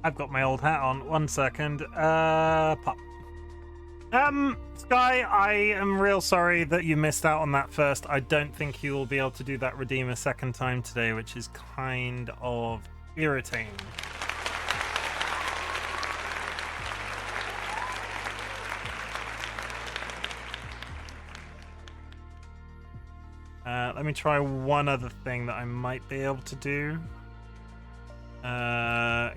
I've got my old hat on. 1 second. Pop. Sky, I am real sorry that you missed out on that first. I don't think you will be able to do that redeem a second time today, which is kind of irritating. Let me try one other thing that I might be able to do. Add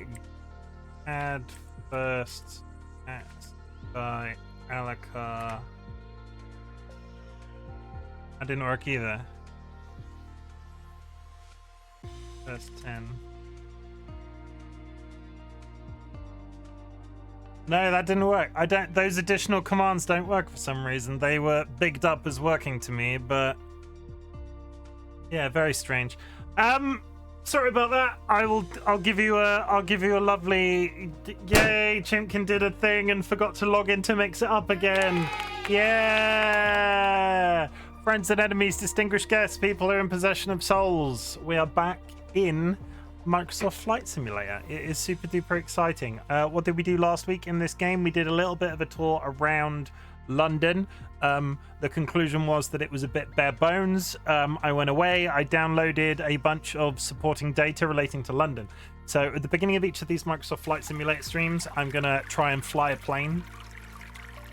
first at by Alaka. That didn't work either. First 10. No, that didn't work. Those additional commands don't work for some reason. They were bigged up as working to me, but yeah, very strange. Sorry about that. I'll give you a lovely yay. Chimken did a thing and forgot to log in to mix it up again. Yeah. Friends and enemies, distinguished guests, people who are in possession of souls. We are back in Microsoft Flight Simulator. It is super duper exciting. What did we do last week in this game? We did a little bit of a tour around London. The conclusion was that it was a bit bare bones. I went away, I downloaded a bunch of supporting data relating to London. So at the beginning of each of these Microsoft Flight Simulator streams, I'm gonna try and fly a plane,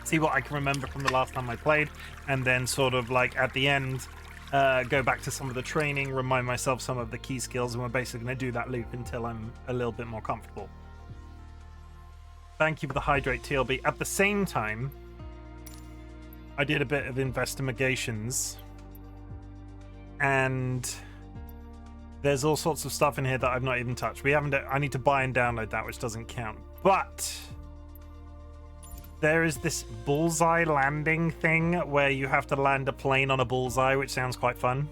see what I can remember from the last time I played, and then sort of like at the end go back to some of the training, remind myself some of the key skills, and we're basically going to do that loop until I'm a little bit more comfortable. Thank you for the hydrate, TLB. At the same time, I did a bit of investigations, and there's all sorts of stuff in here that I've not even touched. I need to buy and download that, which doesn't count. But there is this bullseye landing thing where you have to land a plane on a bullseye, which sounds quite fun.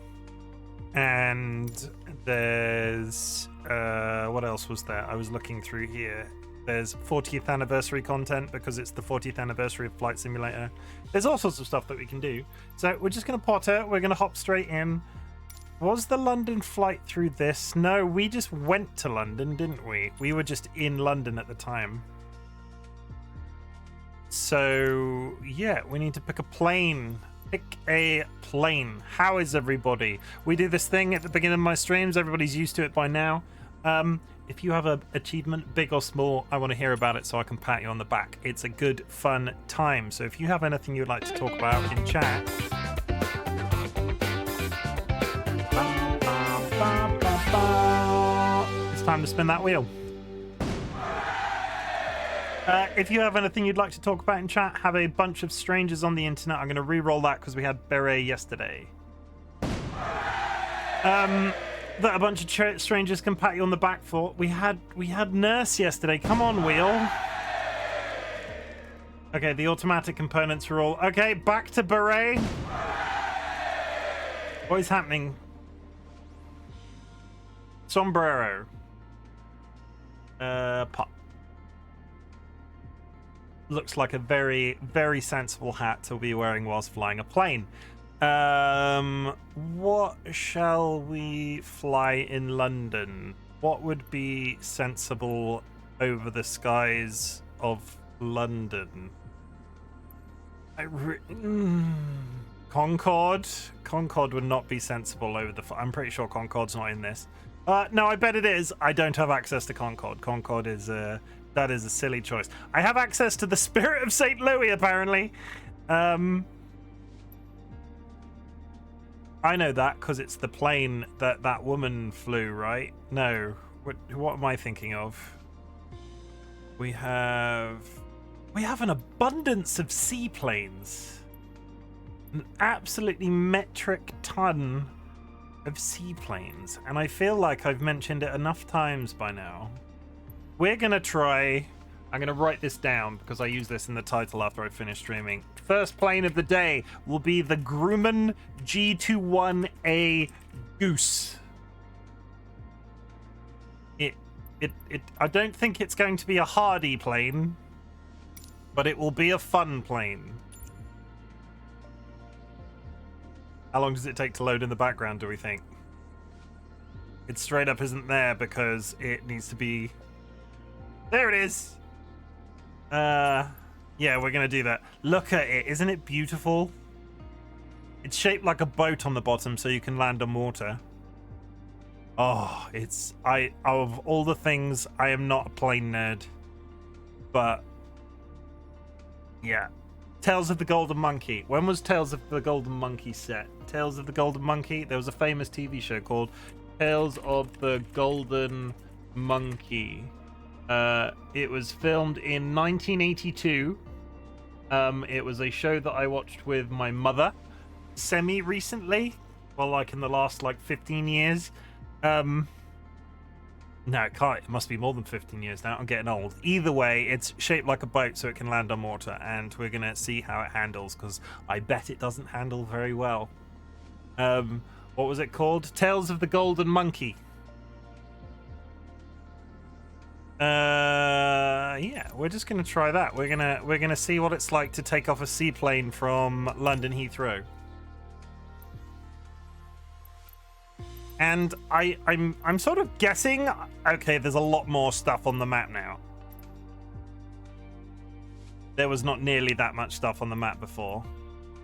And there's what else was there? I was looking through here. There's 40th anniversary content because it's the 40th anniversary of Flight Simulator. There's all sorts of stuff that we can do. So we're just going to potter. We're going to hop straight in. Was the London flight through this? No, we just went to London, didn't we? We were just in London at the time. So yeah, we need to pick a plane. Pick a plane. How is everybody? We do this thing at the beginning of my streams. Everybody's used to it by now. If you have an achievement, big or small, I want to hear about it so I can pat you on the back. It's a good, fun time. So if you have anything you'd like to talk about in chat, it's time to spin that wheel. If you have anything you'd like to talk about in chat, have a bunch of strangers on the internet. I'm going to re-roll that because we had Beret yesterday. That a bunch of strangers can pat you on the back for. We had Nurse yesterday. Come on, wheel. Okay, the automatic components are all okay. Back to Beret. What is happening? Sombrero. Pop. Looks like a very, very sensible hat to be wearing whilst flying a plane. What shall we fly in London? What would be sensible over the skies of London? Concorde? Concorde would not be sensible over the... I'm pretty sure Concorde's not in this. No, I bet it is. I don't have access to Concorde. Concorde is... that is a silly choice. I have access to the Spirit of St. Louis, apparently. I know that because it's the plane that woman flew, right? No. What am I thinking of? We have an abundance of seaplanes. An absolutely metric ton of seaplanes. And I feel like I've mentioned it enough times by now. We're going to try... I'm going to write this down because I use this in the title after I finish streaming. First plane of the day will be the Grumman G-21A Goose. I don't think it's going to be a hardy plane, but it will be a fun plane. How long does it take to load in the background, do we think? It straight up isn't there because it needs to be There it is. Yeah, we're gonna do that. Look at it. Isn't it beautiful? It's shaped like a boat on the bottom, so you can land on water. Oh, of all the things, I am not a plane nerd, but yeah. Tales of the Golden Monkey. When was Tales of the Golden Monkey set? Tales of the Golden Monkey? There was a famous TV show called Tales of the Golden Monkey. It was filmed in 1982. It was a show that I watched with my mother semi-recently. Well, like in the last, 15 years. No, it can't. It must be more than 15 years now. I'm getting old. Either way, it's shaped like a boat so it can land on water, and we're going to see how it handles, because I bet it doesn't handle very well. What was it called? Tales of the Golden Monkey. Yeah, we're just going to try that. We're going to see what it's like to take off a seaplane from London Heathrow. And I'm sort of guessing. Okay, there's a lot more stuff on the map now. There was not nearly that much stuff on the map before.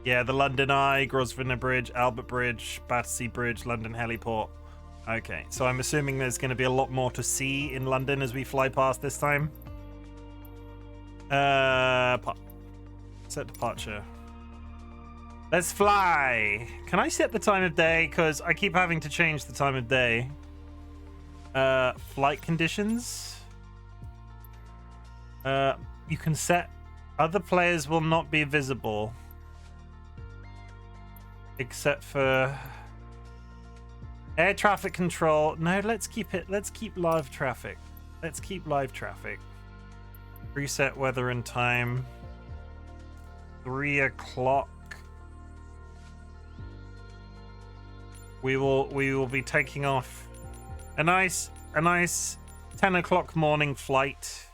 Yeah, the London Eye, Grosvenor Bridge, Albert Bridge, Battersea Bridge, London Heliport. Okay, so I'm assuming there's going to be a lot more to see in London as we fly past this time. Set departure. Let's fly. Can I set the time of day? Because I keep having to change the time of day. Flight conditions. You can set other players will not be visible. Except for air traffic control. No, let's keep live traffic. Let's keep live traffic. Preset weather and time. 3 o'clock. We will be taking off a nice 10 o'clock morning flight.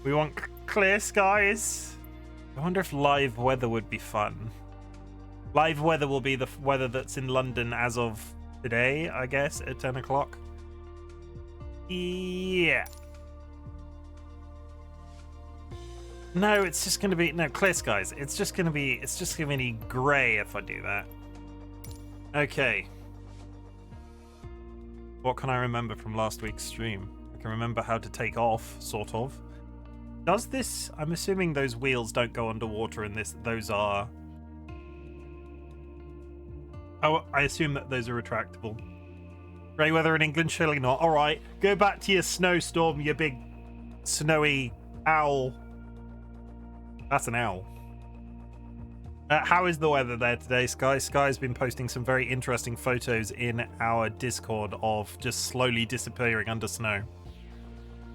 We want clear skies. I wonder if live weather would be fun. Live weather will be the weather that's in London as of today, I guess, at 10 o'clock. Yeah. No, it's just going to be clear skies. It's just going to be grey if I do that. Okay. What can I remember from last week's stream? I can remember how to take off, sort of. Does this... I'm assuming those wheels don't go underwater in this. Those are... Oh, I assume that those are retractable. Grey weather in England? Surely not. Alright, go back to your snowstorm, you big snowy owl. That's an owl. How is the weather there today, Sky? Sky's been posting some very interesting photos in our Discord of just slowly disappearing under snow.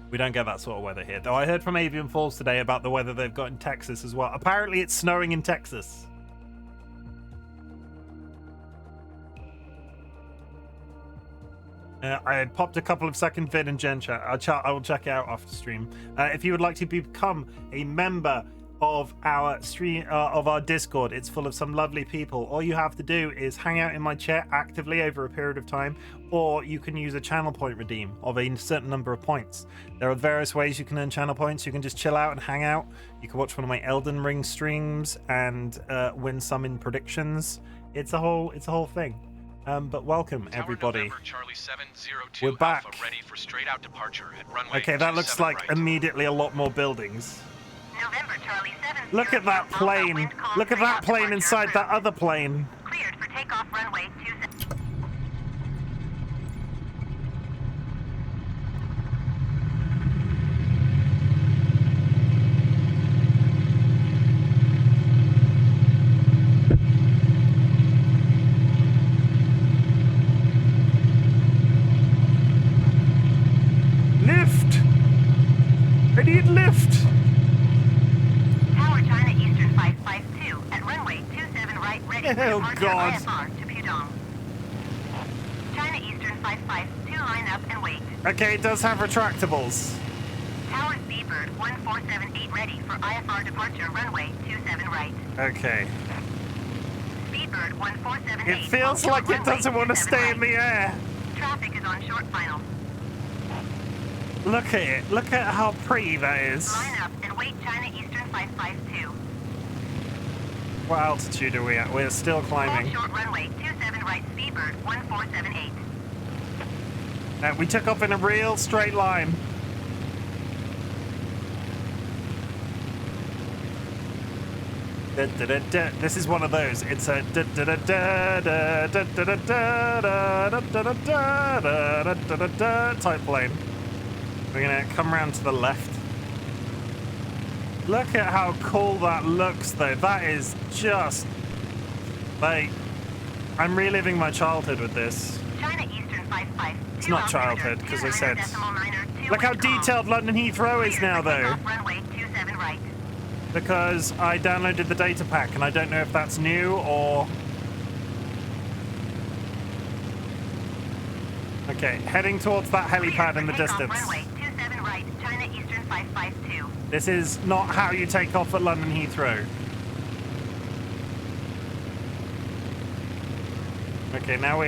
We don't get that sort of weather here. Though I heard from Avian Falls today about the weather they've got in Texas as well. Apparently it's snowing in Texas. I had popped a couple of second vid in Gen Chat. I will check it out after stream. If you would like to become a member of our stream, of our Discord, it's full of some lovely people. All you have to do is hang out in my chat actively over a period of time, or you can use a channel point redeem of a certain number of points. There are various ways you can earn channel points. You can just chill out and hang out. You can watch one of my Elden Ring streams and win some in predictions. It's a whole thing. But welcome everybody. We're back. Ready for straight out departure at runway okay, that looks like right. Immediately a lot more buildings. November, Charlie 7. Look at that plane. Look at that plane inside that other plane. Cleared for takeoff runway 27. Lift! I need lift! Tower China Eastern 552 at runway 27 right, ready for Oh, departure God. IFR to Pudong. China Eastern 552, line up and wait. Okay, it does have retractables. Tower Seabird 1478 ready for IFR departure runway 27 right. Okay. Speedbird 1478. It feels like it doesn't want to stay in the air. Traffic is on short final. Look at it. Look at how pretty that is. Line up and wait China Eastern 552. What altitude are we at? We're still Hold climbing. short runway 27 right Speedbird 1478. We took off in a real straight line. This is one of those. It's a type plane. We're gonna come around to the left. Look at how cool that looks, though. That is just like I'm reliving my childhood with this. China Eastern 552. It's not childhood, because I said. Look how detailed London Heathrow is now, though. Runway 27 right. Because I downloaded the data pack, and I don't know if that's new or... Okay, heading towards that helipad in the distance. Runway 27 right, China Eastern 552. This is not how you take off at London Heathrow. Okay, now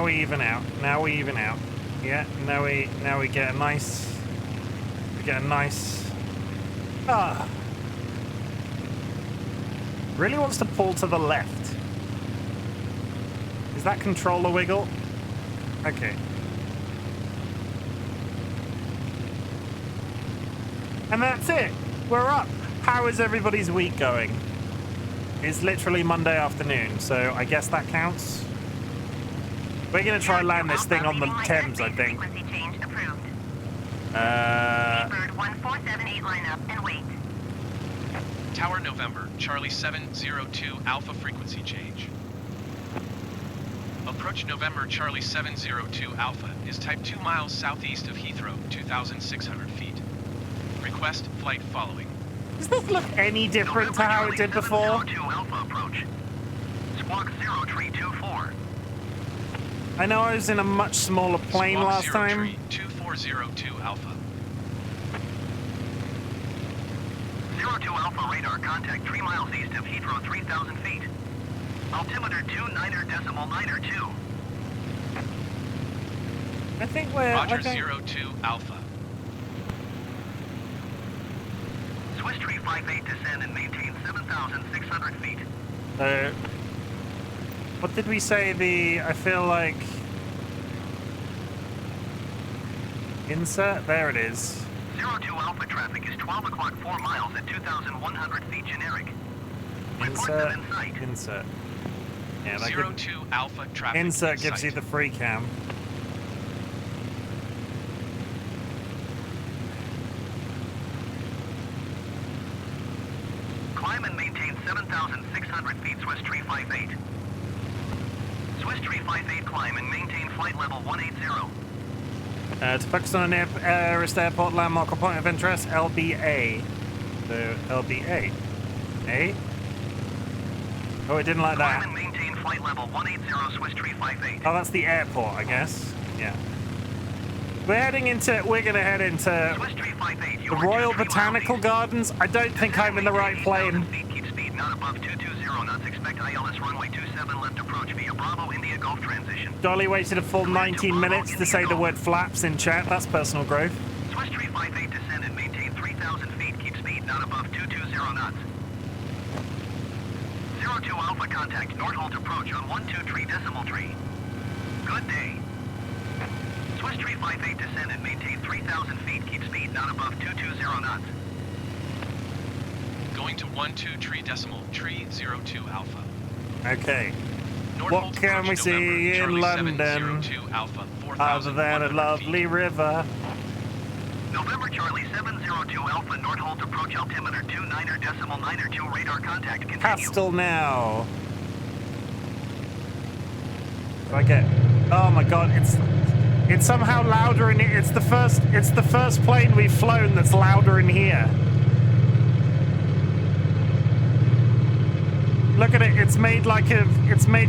we even out. Now we even out. Yeah, now we get a nice... We get a nice... Ah! Really wants to pull to the left. Is that controller wiggle? Okay. And that's it. We're up. How is everybody's week going? It's literally Monday afternoon, so I guess that counts. We're gonna try and land this thing on the Thames, I think. Frequency change approved. Speedbird 1478 line up and wait. Tower November, Charlie 702 Alpha frequency change. Approach November, Charlie 702 Alpha is type 2 miles southeast of Heathrow, 2,600 feet. Request flight following. Does this look any different to how it did before? 702 Alpha approach. Squawk 0324. I know I was in a much smaller plane Squawk last time. 2402 Alpha. 02 Alpha radar contact 3 miles east of Heathrow 3,000 feet. Altimeter 29.92. I think we're... Roger, okay. 02 Alpha. Swiss 358 descend and maintain 7,600 feet. What did we say I feel like... Insert? There it is. 02 Alpha traffic is 12 o'clock 4 miles at 2,100 feet generic. Report them Insert. in sight. Insert. Yeah, that 02 Alpha traffic. insert in gives you sight. the free cam. Climb and maintain 7,600 feet Swiss 358. Swiss 358 climb and maintain flight level 180. To focus on an nearest airport landmark or point of interest, LBA. So, LBA. A? Oh, it didn't like Climb that. and maintain flight level 180 Swiss 358. Oh, that's the airport, I guess. Yeah. We're gonna head into Swiss 358, the you are Royal 3 miles Botanical east. Gardens. I don't think I'm in the right plane. Feet, keep speed not above 220 knots. Expect ILS runway 27 left approach via Bravo India Gulf transition. Dolly waited a full 19 minutes to say the word flaps in chat. That's personal growth. Swiss 358 descend and maintain 3,000 feet. Keep speed not above 220 knots. 02 Alpha contact Nordholt approach on 123.3. Good day. Swiss 358 descend and maintain 3,000 feet. Keep speed not above 220 knots. Going to 123.302 Alpha. Okay. North What Holt can we approach see November, in Charlie London 702 Alpha, other than a 4,100 lovely feet. river? November Charlie 702 Alpha Nordholt approach altimeter 29.92 radar contact. Continue. Castle now. Do I get? Oh my god! It's somehow louder in here. It's the first plane we've flown that's louder in here. Look at it. It's made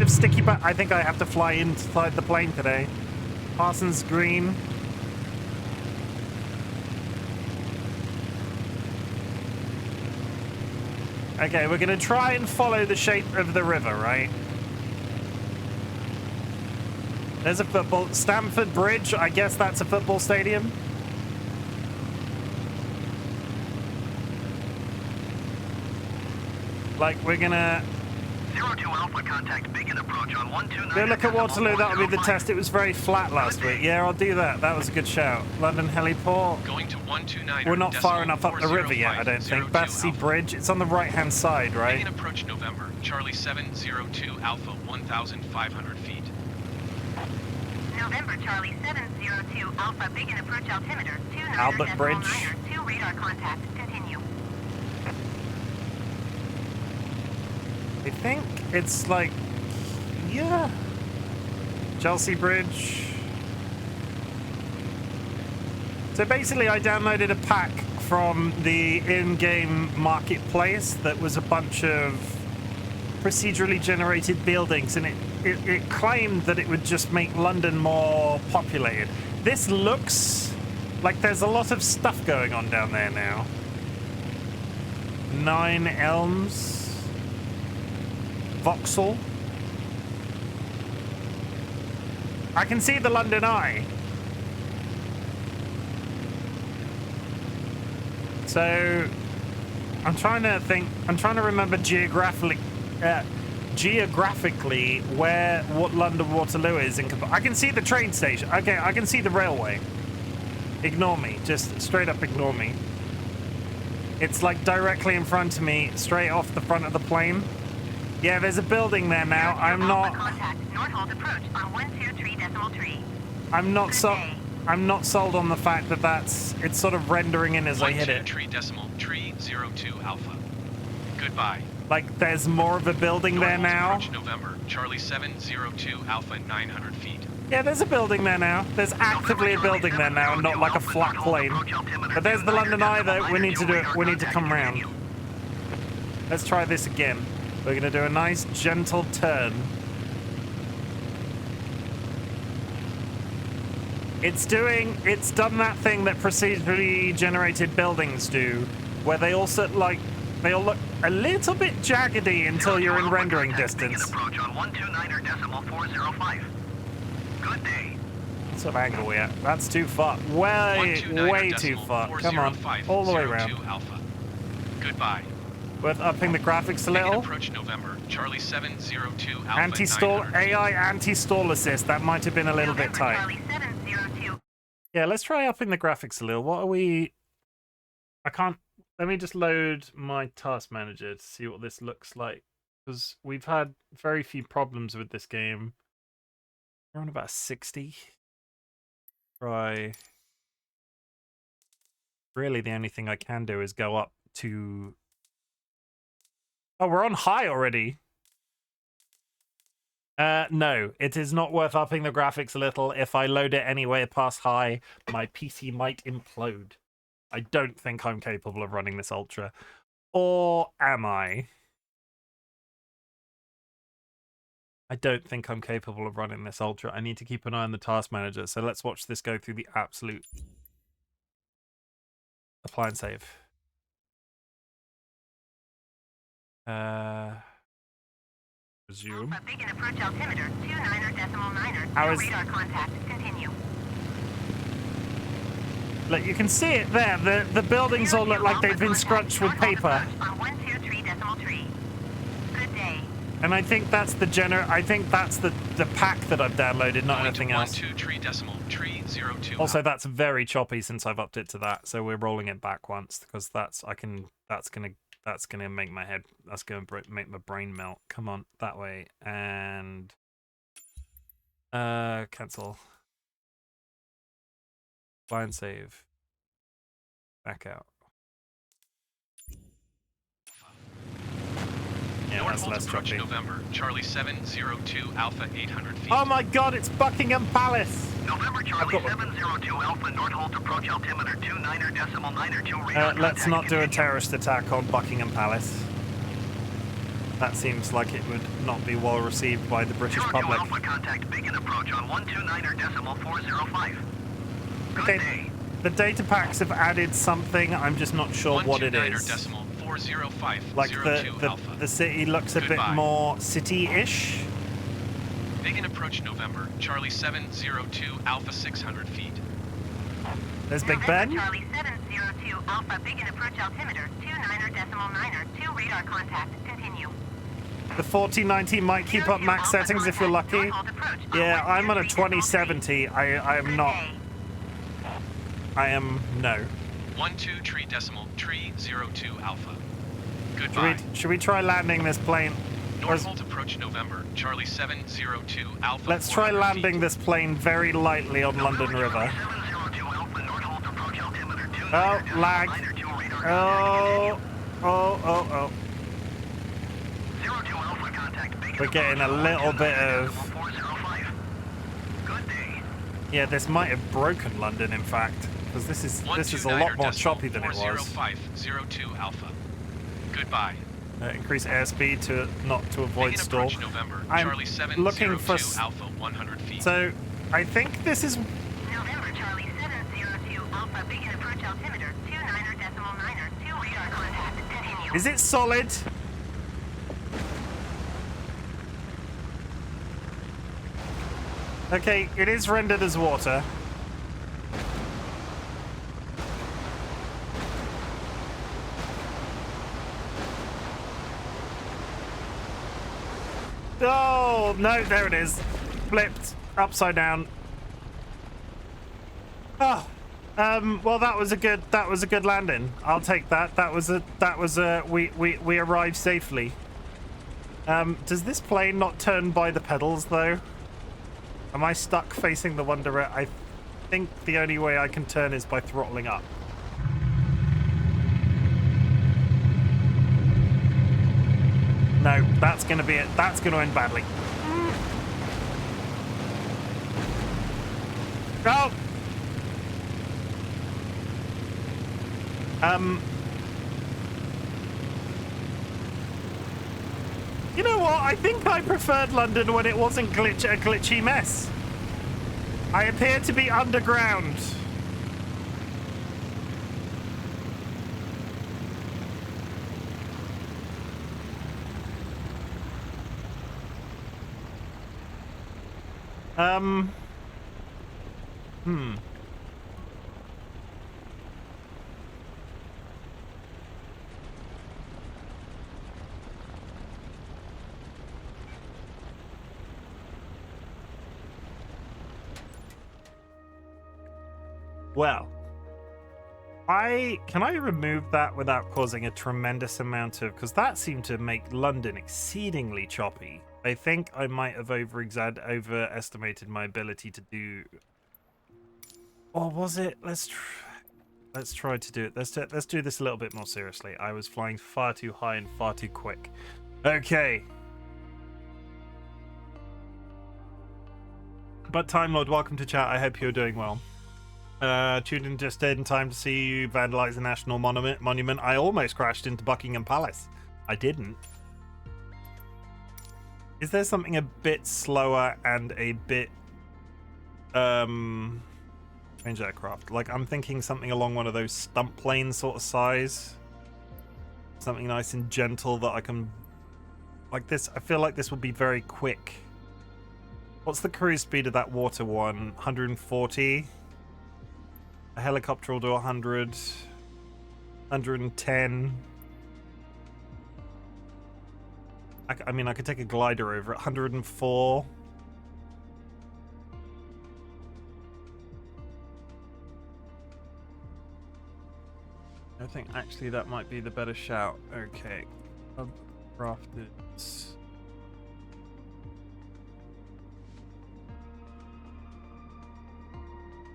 of sticky but I think I have to fly inside the plane today. Parsons Green. Okay, we're gonna try and follow the shape of the river, right? There's a football... Stamford Bridge, I guess that's a football stadium. Like, we're gonna 02 Alpha, contact Beacon approach on 129. go look at Waterloo. That'll be the test. It was very flat last week. Yeah, I'll do that. That was a good shout. London Heliport. Going to 129. We're not far enough up the river yet, I don't think. Battersea Bridge. It's on the right-hand side, right? Beacon approach November. Charlie 702 Alpha 1,500 feet. November Charlie 702 Alpha, Beacon approach altimeter 29. Albert Bridge. 2 radar contact. Continue. I think it's like, yeah, Chelsea Bridge. So basically I downloaded a pack from the in-game marketplace that was a bunch of procedurally generated buildings, and it claimed that it would just make London more populated. This looks like there's a lot of stuff going on down there now. 9 Elms, Vauxhall. I can see the London Eye. So I'm trying to remember geographically what London Waterloo is in I can see the train station. Okay, I can see the railway. Ignore me. Just straight up ignore me. It's like directly in front of me, straight off the front of the plane. Yeah, there's a building there now. I'm not sold on the fact that it's sort of rendering in as I hit it. 3.02 Alpha. Goodbye. Like there's more of a building there now. November, Charlie 702 Alpha 900 feet. Yeah, there's a building there now. There's actively a building there now, not like a flat plane. But there's the London Eye though. We need to do it. We need to come round. Let's try this again. We're gonna do a nice gentle turn. It's done that thing that procedurally generated buildings do, where they all look a little bit jaggedy until you're in rendering distance. Approach on 129.405. Good day. What sort of angle are we at? That's too far. Way too far. Come on, all the way around. Alpha. Goodbye. Worth upping the graphics a little. Approach November, Charlie 702 Alpha Anti-stall, 900. AI anti-stall assist. That might have been a little bit tight. Charlie 702. Yeah, let's try upping the graphics a little. What are we? I can't. Let me just load my task manager to see what this looks like, because we've had very few problems with this game. We're on about 60. Try. Really, the only thing I can do is go up to. Oh, we're on high already. No, it is not worth upping the graphics a little. If I load it anywhere past high, my PC might implode. I don't think I'm capable of running this Ultra. Or am I? I don't think I'm capable of running this Ultra. I need to keep an eye on the task manager. So let's watch this go through the absolute... Apply and save. Resume. Beacon approach altimeter 29.9. How is... radar contact. Continue. Look, you can see it there. The buildings all look like they've been scrunched with paper. On 123.3. Good day. And I think that's the the pack that I've downloaded, not anything else. 123.302. Also, that's very choppy since I've upped it to that, so we're rolling it back once because that's gonna make my head, that's gonna make my brain melt. Come on, that way, and cancel. Apply and save. Back out. Yeah, that's less choppy. November, Charlie 702 Alpha 800 feet. Oh my god, it's Buckingham Palace! November Charlie 702 Alpha, Nordholt approach altimeter 29.902 radar. Let's not do a terrorist attack on Buckingham Palace. That seems like it would not be well received by the British public. Alpha, contact Beacon approach on 129.405. Good Okay, day. the data packs have added something, I'm just not sure what it is. 129.405. Like the city looks a bit more city-ish. Beacon approach November, Charlie 702 Alpha 600 feet. There's Big November Ben. Charlie 702 002 Alpha, begin approach altimeter, 29er.9er, 2 radar contact, continue. The 4090 might keep up max settings if you're lucky. Yeah, I'm on a 2070. I am not. I am no. 12 tree decimal tree 02 Alpha. Goodbye. Should we try landing this plane? Northolt approach November, Charlie 702 Alpha. Let's try 400 landing feet. this plane very lightly on London River. 702 Alpha, Northolt approach altimeter 29er. Oh, lag. Oh, oh, oh, oh. 02 Alpha contact. Beacon We're getting a approach, little bit of... 405. Good day. Yeah, this might have broken London, in fact, because this is a lot more choppy than it was. 40502 Alpha. Goodbye. Increase airspeed to avoid Begin stall. approach November, I'm Charlie 702 looking for Alpha 100 feet. So I think this is November, Charlie 702 Alpha, begin approach altimeter, 29er.9er, 2 radar contact, continue. Is it solid? Okay, it is rendered as water. Oh, no, there it is. Flipped upside down. Oh, well, that was a good landing. I'll take that. We arrived safely. Does this plane not turn by the pedals though? Am I stuck facing the one direct? I think the only way I can turn is by throttling up. No, that's gonna be it. That's gonna end badly. Oh! You know what? I think I preferred London when it wasn't a glitchy mess. I appear to be underground. Well, can I remove that without causing a tremendous amount of, because that seemed to make London exceedingly choppy. I think I might have overestimated my ability to do. Or was it? Let's try to do it. Let's do this a little bit more seriously. I was flying far too high and far too quick. Okay. But Time Lord, welcome to chat. I hope you're doing well. Tuned in just in time to see you vandalize the National Monument. I almost crashed into Buckingham Palace. I didn't. Is there something a bit slower and a bit strange aircraft? Like, I'm thinking something along one of those stump plane sort of size. Something nice and gentle that I can, like this. I feel like this will be very quick. What's the cruise speed of that water one? 140. A helicopter will do 100. 110. I mean, I could take a glider over at 104. I think actually that might be the better shout. Okay. CubCrafters.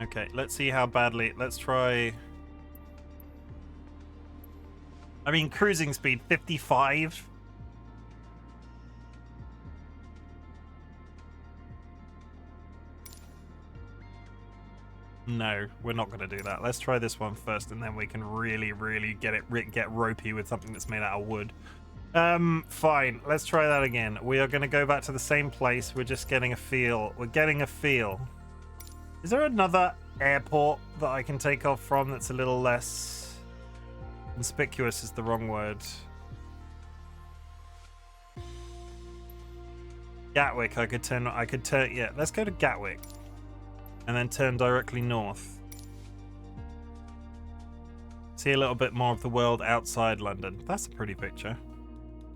Okay, let's see how badly. Let's try. I mean, cruising speed 55. No, we're not going to do that. Let's try this one first, and then we can really get ropey with something that's made out of wood. Fine. Let's try that again. We are going to go back to the same place. We're just getting a feel. We're getting a feel. Is there another airport that I can take off from that's a little less conspicuous is the wrong word. Gatwick, I could turn, yeah, let's go to Gatwick. And then turn directly north. See a little bit more of the world outside London. That's a pretty picture.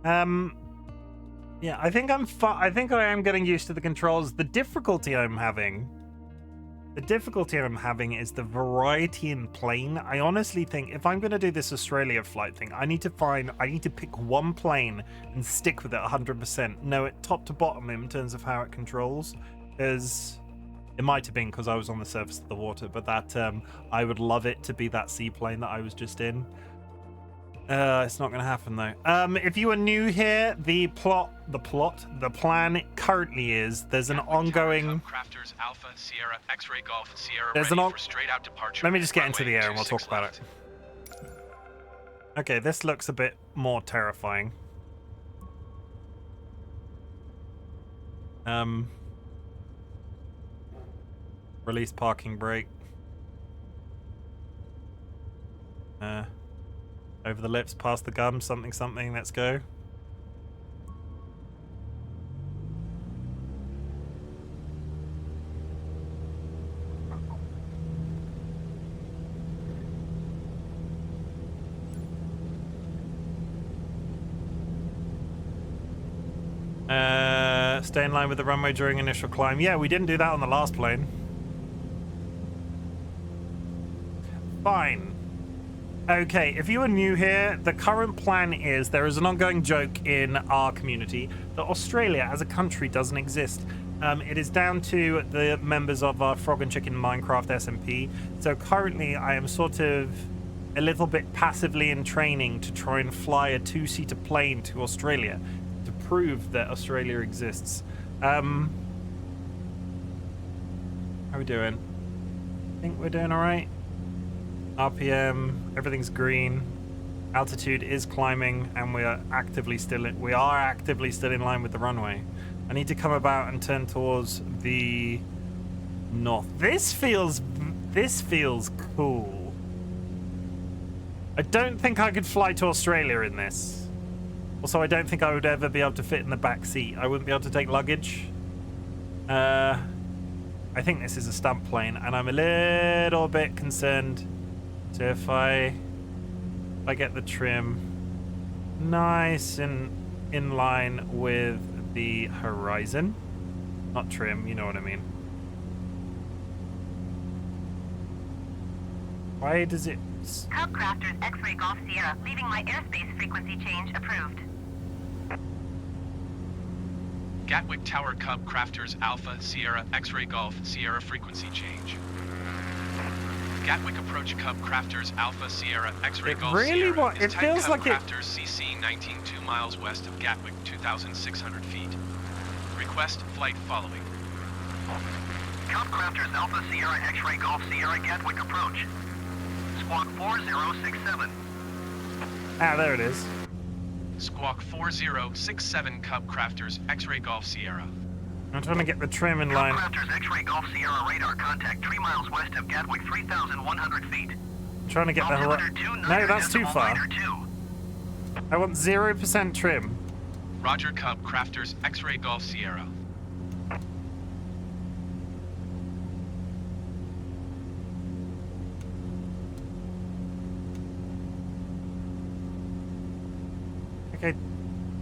Yeah, I think I think I am getting used to the controls. The difficulty I'm having is the variety in plane. I honestly think if I'm going to do this Australia flight thing, I need to pick one plane and stick with it 100%. Know it top to bottom in terms of how it controls. Because it might have been because I was on the surface of the water, but that I would love it to be that seaplane that I was just in. It's not going to happen though. If you are new here, the plan currently is there's an ongoing. CubCrafters Alpha Sierra X-ray Golf Sierra There's ready an for straight out departure. Let me just get into the air and we'll 26 talk about left. it. Okay, this looks a bit more terrifying. Release parking brake. Over the lips, past the gum, something, let's go. Stay in line with the runway during initial climb. Yeah, we didn't do that on the last plane. Fine. Okay, if you are new here, the current plan is there is an ongoing joke in our community that Australia as a country doesn't exist. It is down to the members of our Frog and Chicken Minecraft SMP. So currently I am sort of a little bit passively in training to try and fly a two-seater plane to Australia to prove that Australia exists. How are we doing? I think we're doing all right. RPM, everything's green. Altitude is climbing, and we are actively still in line with the runway. I need to come about and turn towards the north. This feels cool. I don't think I could fly to Australia in this. Also, I don't think I would ever be able to fit in the back seat. I wouldn't be able to take luggage. I think this is a stunt plane, and I'm a little bit concerned. So if I get the trim nice and in line with the horizon, not trim, you know what I mean. Why does it? CubCrafters X-ray Golf Sierra, leaving my airspace frequency change approved. Gatwick Tower CubCrafters Alpha Sierra X-ray Golf Sierra frequency change. Gatwick approach CubCrafters Alpha Sierra X-ray Golf really Sierra what? is It type feels like it. CubCrafters CC 19 2 miles west of Gatwick, 2,600 feet. Request flight following. CubCrafters Alpha Sierra X-ray Golf Sierra Gatwick approach. Squawk 4067. Ah, there it is. Squawk 4067 CubCrafters X-ray Golf Sierra. I'm trying to get the trim in line. CubCrafters X-ray Golf Sierra radar contact 3 miles west of Gatwick, 3,100 feet. I'm trying to get the Altimeter horizon. 29 No, that's too decimal far. minor 2. I want 0% trim. Roger CubCrafters X-ray Golf Sierra. Okay,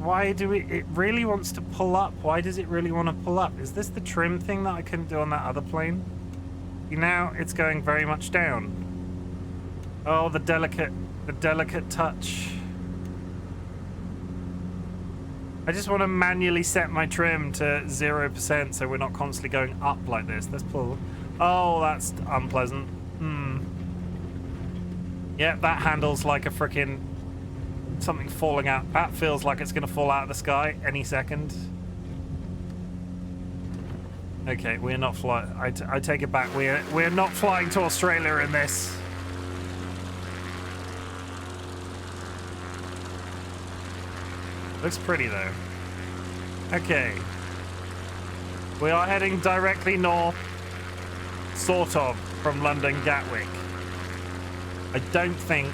why do it really wants to pull up? Why does it really want to pull up? Is this the trim thing that I couldn't do on that other plane? Now it's going very much down. Oh, the delicate touch. I just want to manually set my trim to 0% so we're not constantly going up like this. Let's pull. Oh, that's unpleasant. Yeah, that handles like a freaking something falling out. That feels like it's going to fall out of the sky any second. Okay, we're not flying. I take it back. We're not flying to Australia in this. Looks pretty though. Okay. We are heading directly north, sort of, from London Gatwick. I don't think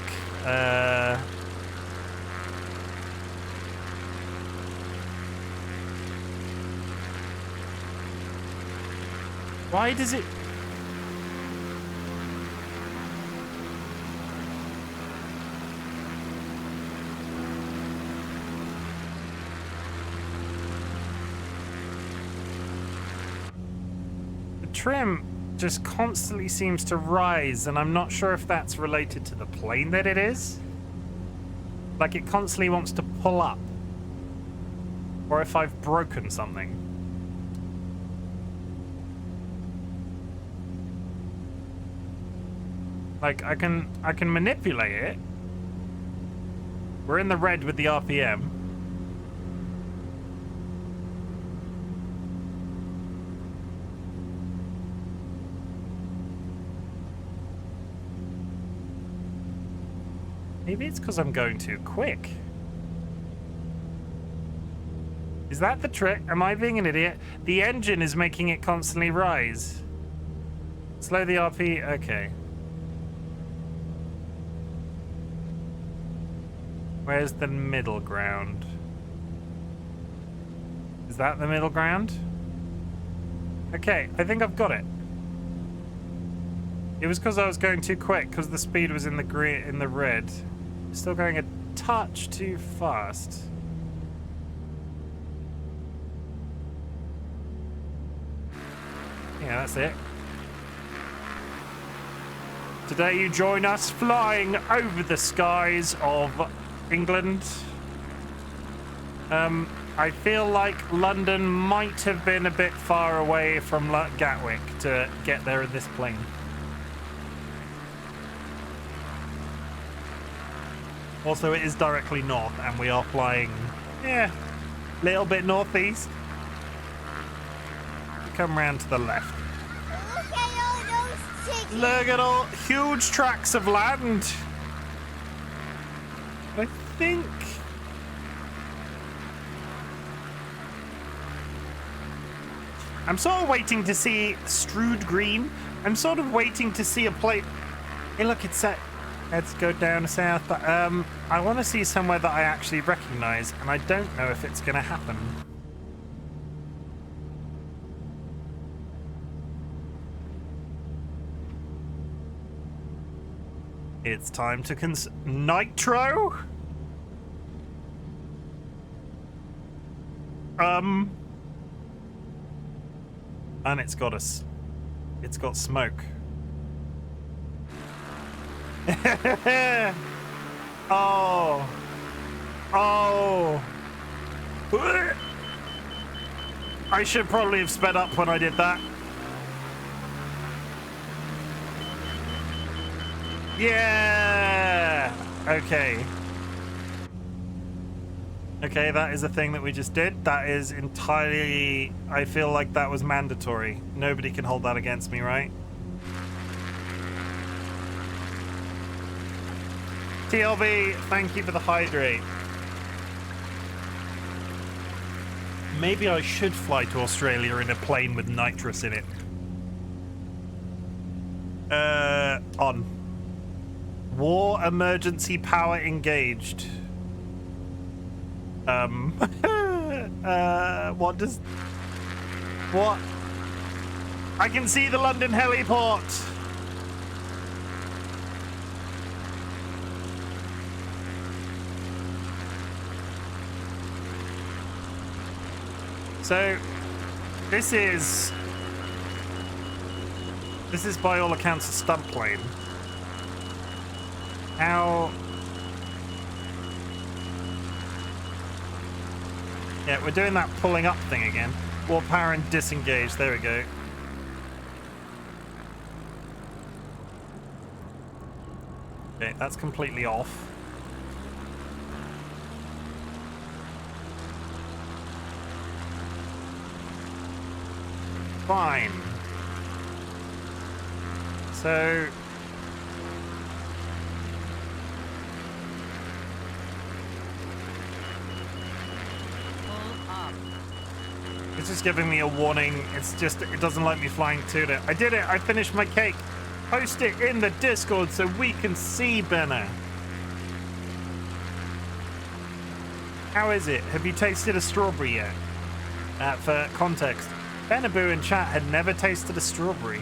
why does it? trim just constantly seems to rise, and I'm not sure if that's related to the plane that it is. Like, it constantly wants to pull up. Or if I've broken something. Like, I can manipulate it. We're in the red with the RPM. Maybe it's because I'm going too quick. Is that the trick? Am I being an idiot? The engine is making it constantly rise. Slow the RP. Okay. Where's the middle ground? Is that the middle ground? Okay, I think I've got it. It was because I was going too quick, because the speed was in the green, in the red. Still going a touch too fast. Yeah, that's it. Today you join us flying over the skies of England. I feel like London might have been a bit far away from Gatwick to get there in this plane. Also, it is directly north, and we are flying, yeah, a little bit northeast. Come round to the left. Look at all those chickens. Look at all huge tracts of land. I think I'm sort of waiting to see strewed green. I'm sort of waiting to see a plate. Hey, look, it's set. Let's go down south. But I want to see somewhere that I actually recognize, and I don't know if it's going to happen. It's time to nitro. And it's got us. It's got smoke. Oh. Oh. I should probably have sped up when I did that. Yeah. Okay. Okay, that is a thing that we just did. That is entirely... I feel like that was mandatory. Nobody can hold that against me, right? TLB, thank you for the hydrate. Maybe I should fly to Australia in a plane with nitrous in it. On. War emergency power engaged. What does... What? I can see the London heliport! So, this is by all accounts a stunt plane. How... Yeah, we're doing that pulling up thing again. Warp power and disengage. There we go. Okay, that's completely off. Fine. So... It's just giving me a warning. It's just, it doesn't like me flying to it. I did it. I finished my cake. Post it in the Discord so we can see better. How is it? Have you tasted a strawberry yet? For context, Benaboo in chat had never tasted a strawberry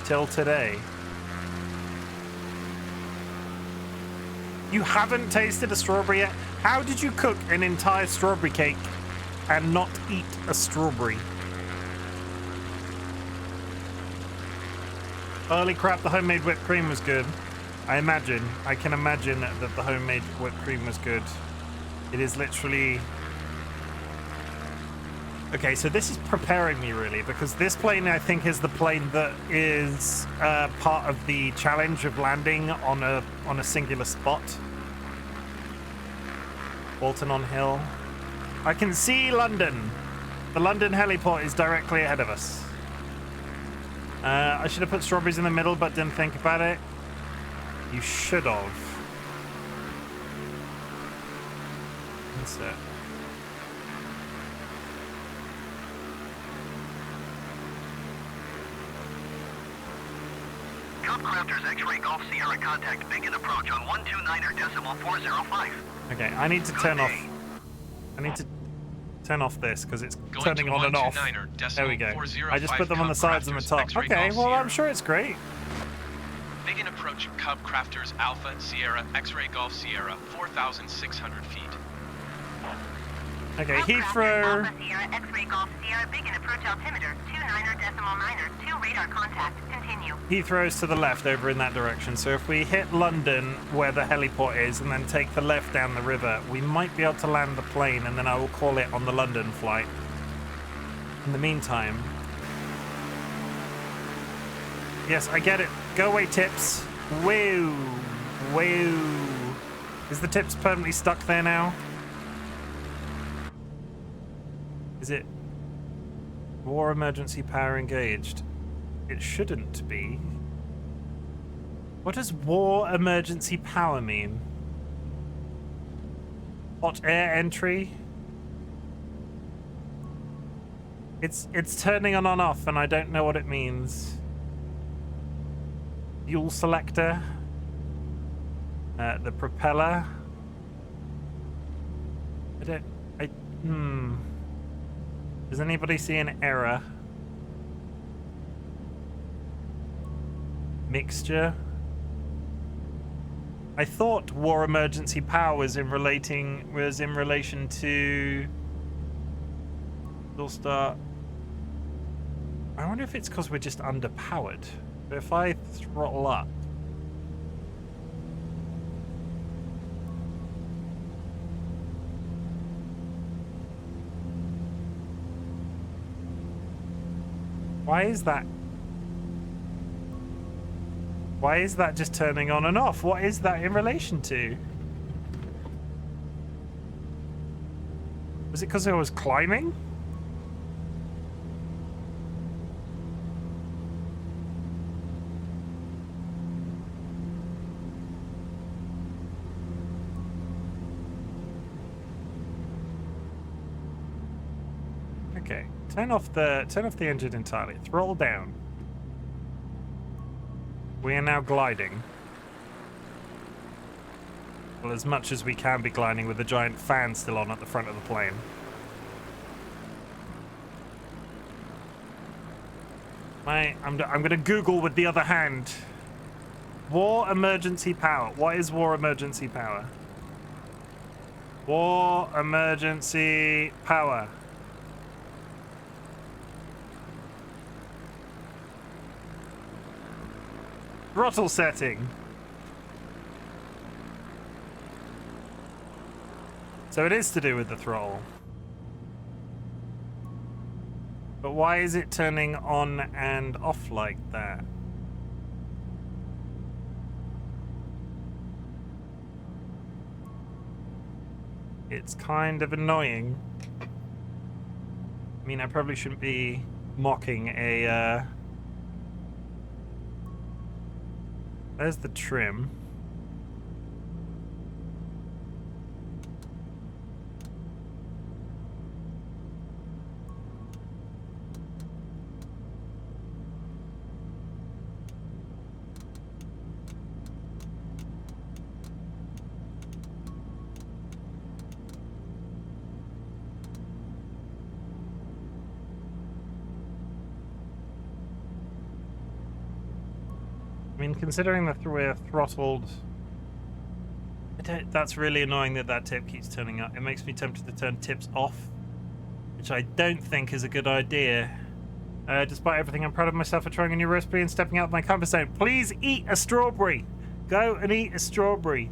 till today. You haven't tasted a strawberry yet? How did you cook an entire strawberry cake and not eat a strawberry? Holy crap, the homemade whipped cream was good. I can imagine that the homemade whipped cream was good. It is literally... Okay, so this is preparing me really, because this plane I think is the plane that is part of the challenge of landing on a singular spot. Walton on Hill. I can see London. The London heliport is directly ahead of us. I should have put strawberries in the middle, but didn't think about it. You should have. That's it. CubCrafters X-ray Golf Sierra contact begin approach on 129.405. Okay, I need to turn off. I need to turn off this because it's turning on and off. There we go. I just put them on the sides and the top. Okay, well I'm sure it's great. Begin approach CubCrafters Alpha Sierra X-ray Golf Sierra 4,600 feet. Okay, Heathrow. Alpha Sierra X-ray Golf Sierra begin approach altimeter 29.9, 2 radar contact. Continue. Heathrow's to the left over in that direction. So if we hit London where the heliport is and then take the left down the river, we might be able to land the plane and then I will call it on the London flight. In the meantime... Yes, I get it. Go away, Tips. Woo. Woo. Is the Tips permanently stuck there now? Is it war emergency power engaged? It shouldn't be. What does war emergency power mean? Hot air entry? It's turning on off and I don't know what it means. Fuel selector. The propeller. Does anybody see an error? Mixture. I thought war emergency power was in relation to Full start. I wonder if it's because we're just underpowered. But if I throttle up. Why is that? Why is that just turning on and off? What is that in relation to? Was it because I was climbing? Okay, turn off the engine entirely. Throttle down. We are now gliding. Well, as much as we can be gliding with the giant fan still on at the front of the plane. I'm going to Google with the other hand. War emergency power. What is war emergency power? War emergency power. Throttle setting. So it is to do with the throttle. But why is it turning on and off like that? It's kind of annoying. I mean, I probably shouldn't be mocking a... There's the trim. I mean, considering that we're throttled, that's really annoying that tip keeps turning up. It makes me tempted to turn tips off, which I don't think is a good idea. Despite everything, I'm proud of myself for trying a new recipe and stepping out of my comfort zone. Please eat a strawberry. Go and eat a strawberry.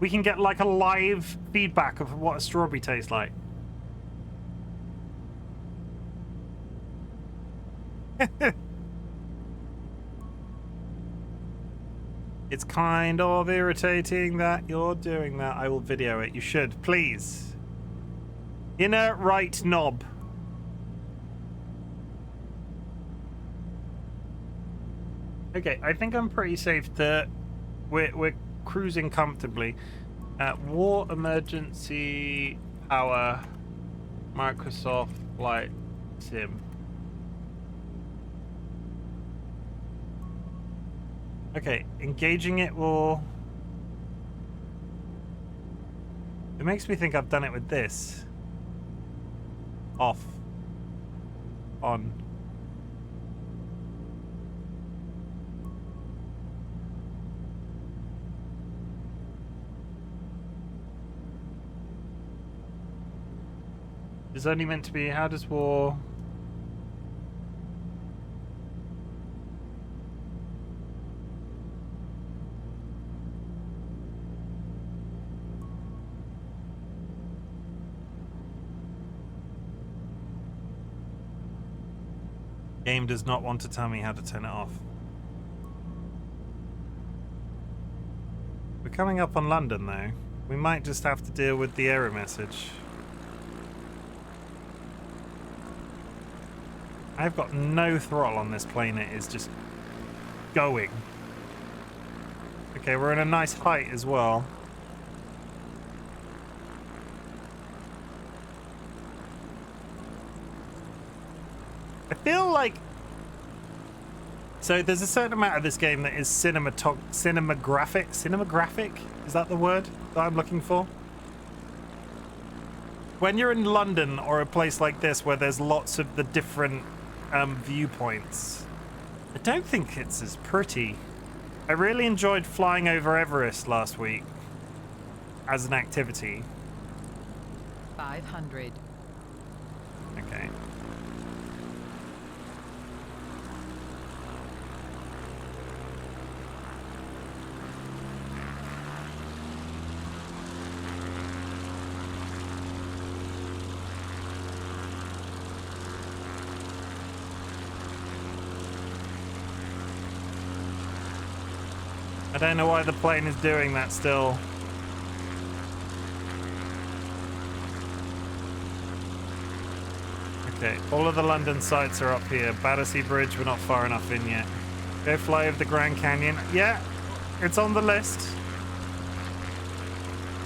We can get like a live feedback of what a strawberry tastes like. It's kind of irritating that you're doing that. I will video it. You should, please. Inner right knob. Okay, I think I'm pretty safe to... We're cruising comfortably. War emergency power. Microsoft Flight Sim. Okay, engaging it will... It makes me think I've done it with this. Off. On. It's only meant to be, how does war... Game does not want to tell me how to turn it off. We're coming up on London though. We might just have to deal with the error message. I've got no throttle on this plane, it is just going. Okay, we're in a nice height as well. I feel like... So there's a certain amount of this game that is cinematographic? Is that the word that I'm looking for? When you're in London or a place like this where there's lots of the different viewpoints, I don't think it's as pretty. I really enjoyed flying over Everest last week as an activity. 500. Okay. I don't know why the plane is doing that still. Okay, all of the London sites are up here. Battersea Bridge, we're not far enough in yet. Go fly over the Grand Canyon. Yeah, it's on the list.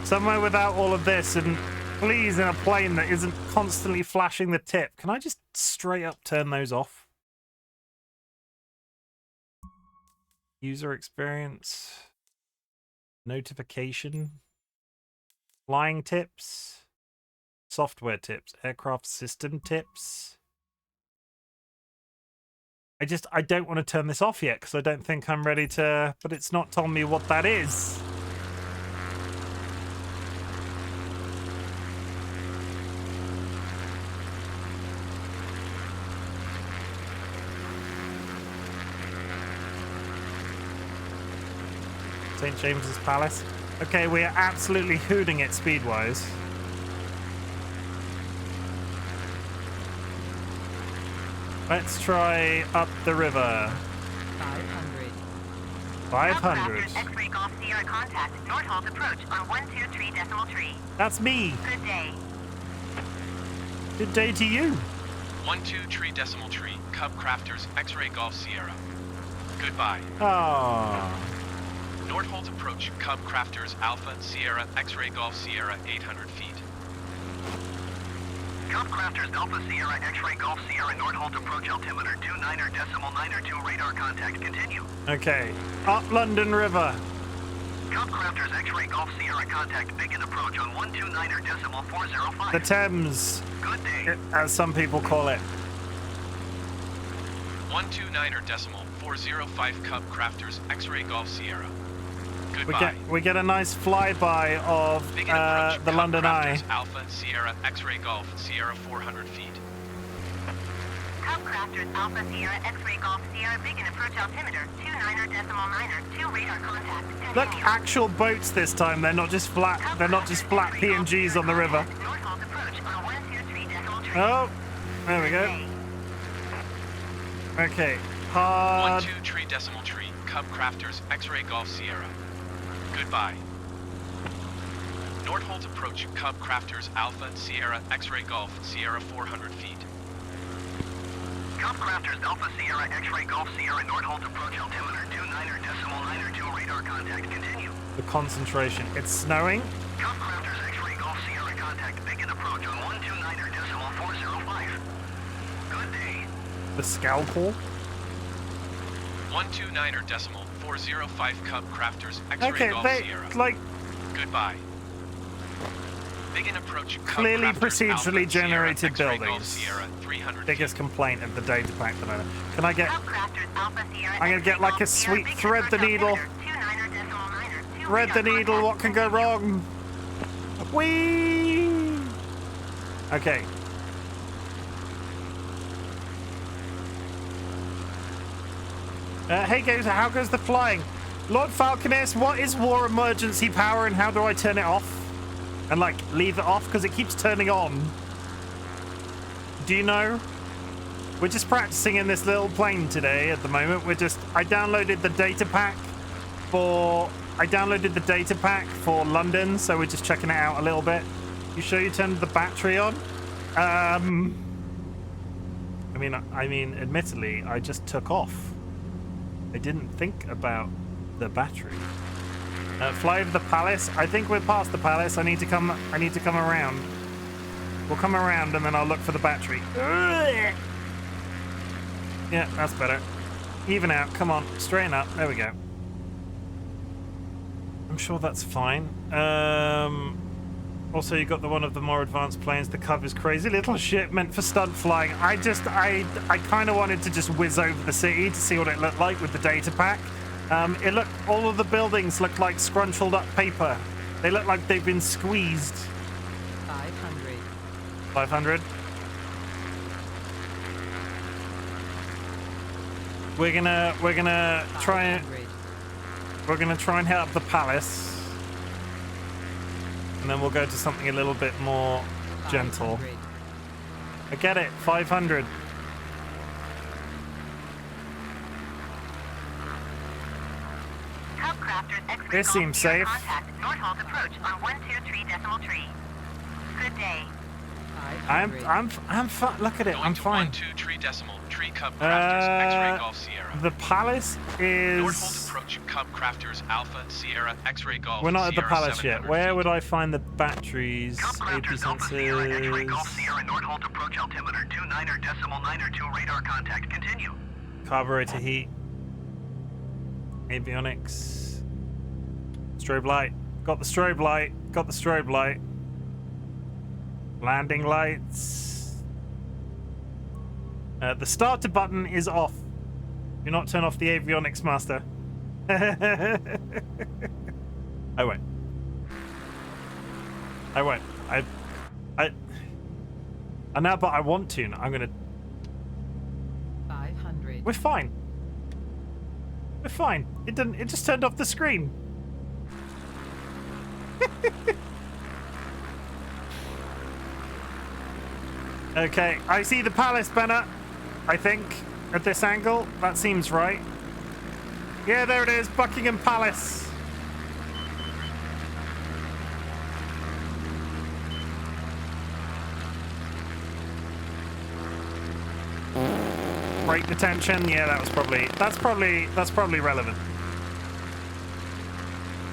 Somewhere without all of this, and please in a plane that isn't constantly flashing the tip. Can I just straight up turn those off? User experience, notification, flying tips, software tips, aircraft system tips. I don't want to turn this off yet because I don't think I'm ready to, but it's not telling me what that is. St. James's Palace. Okay, we are absolutely hooting it speed-wise. Let's try up the river. 500. 500. X-ray Golf Sierra contact. Northolt approach on 123.3. That's me. Good day. Good day to you. 123.3. CubCrafters X-ray Golf Sierra. Goodbye. Ah. Northolt approach, CubCrafters Alpha Sierra X-ray Golf Sierra 800 feet. CubCrafters Alpha Sierra X-ray Golf Sierra Northolt approach altimeter 29.902 radar contact. Continue. Okay. Up London River. CubCrafters X-ray Golf Sierra contact begin approach on 129.405. The Thames, Good day. as some people call it. 129.405 CubCrafters X-ray Golf Sierra. Goodbye. We get a nice flyby of Begin approach, the London Eye. CubCrafters Alpha Sierra X-ray Golf Sierra 400 feet. CubCrafters Alpha Sierra X-Ray Golf Sierra Begin approach altimeter 29.9er, 2 radar contact. Look, Continue. actual boats this time. They're not just flat. They're not just flat PNGs on the river. Northolt approach on 123.3. Oh, there we go. Okay, hard. 123.3, CubCrafters X-Ray Golf Sierra. Goodbye. Nordholt approach CubCrafters Alpha Sierra X-Ray Golf Sierra 400 feet. CubCrafters Alpha Sierra X-Ray Golf Sierra Nordholt approach altimeter 29.9er, 2 radar contact. Continue. The concentration. It's snowing. CubCrafters X-Ray Golf Sierra contact Begin approach on 129.405. Good day. The scalpel. 129.405 CubCrafters X-Ray Okay, Golf they Sierra. like Goodbye. Begin approach clearly CubCrafters procedurally Alpha Sierra generated X-Ray Golf buildings. Sierra 300 Biggest complaint of the data pack that I know. Can I get? CubCrafters Alpha Sierra I'm gonna get like a sweet thread the needle. Thread the needle. What can go wrong? Whee! Okay. Hey Goose, how goes the flying? Lord Falconess, what is war emergency power and how do I turn it off? And like leave it off because it keeps turning on. Do you know? We're just practicing in this little plane today at the moment. I downloaded the data pack for London, so we're just checking it out a little bit. You sure you turned the battery on? I mean, admittedly, I just took off. I didn't think about the battery. Fly over the palace. I think we're past the palace. I need to come around. We'll come around and then I'll look for the battery. Yeah, that's better. Even out. Come on, straighten up. There we go. I'm sure that's fine. Also, you got one of the more advanced planes. The Cub is crazy little shit meant for stunt flying. I kind of wanted to just whiz over the city to see what it looked like with the data pack. All of the buildings look like scrunched up paper. They look like they've been squeezed. 500. 500. We're gonna try 500. We're gonna try and hit up the palace. And then we'll go to something a little bit more gentle. 500. I get it, 500. This seems safe. Contact Nordholt approach on 123.3. Good day. 500. Look at it, Going I'm to fine. 123.3 CubCrafters X-Ray Golf Sierra. The palace Nordholt is... approach CubCrafters Alpha Sierra X-Ray Golf. We're not at the Sierra palace yet. 700 Where feet. would I find the batteries? AP CubCrafters Alpha Sierra X-Ray Golf sensors... Sierra Nordholt approach altimeter 29.9er, 2 radar contact. Continue. Carburetor heat. Avionics. Strobe light. Got the strobe light. Got the strobe light. Landing lights. The starter button is off. Do not turn off the avionics, master. I won't. I won't. I know, but I want to. I'm gonna. 500. We're fine. We're fine. It didn't. It just turned off the screen. Okay, I see the palace banner. I think at this angle, that seems right. Yeah, there it is, Buckingham Palace. Brake detention. Yeah, that's probably relevant.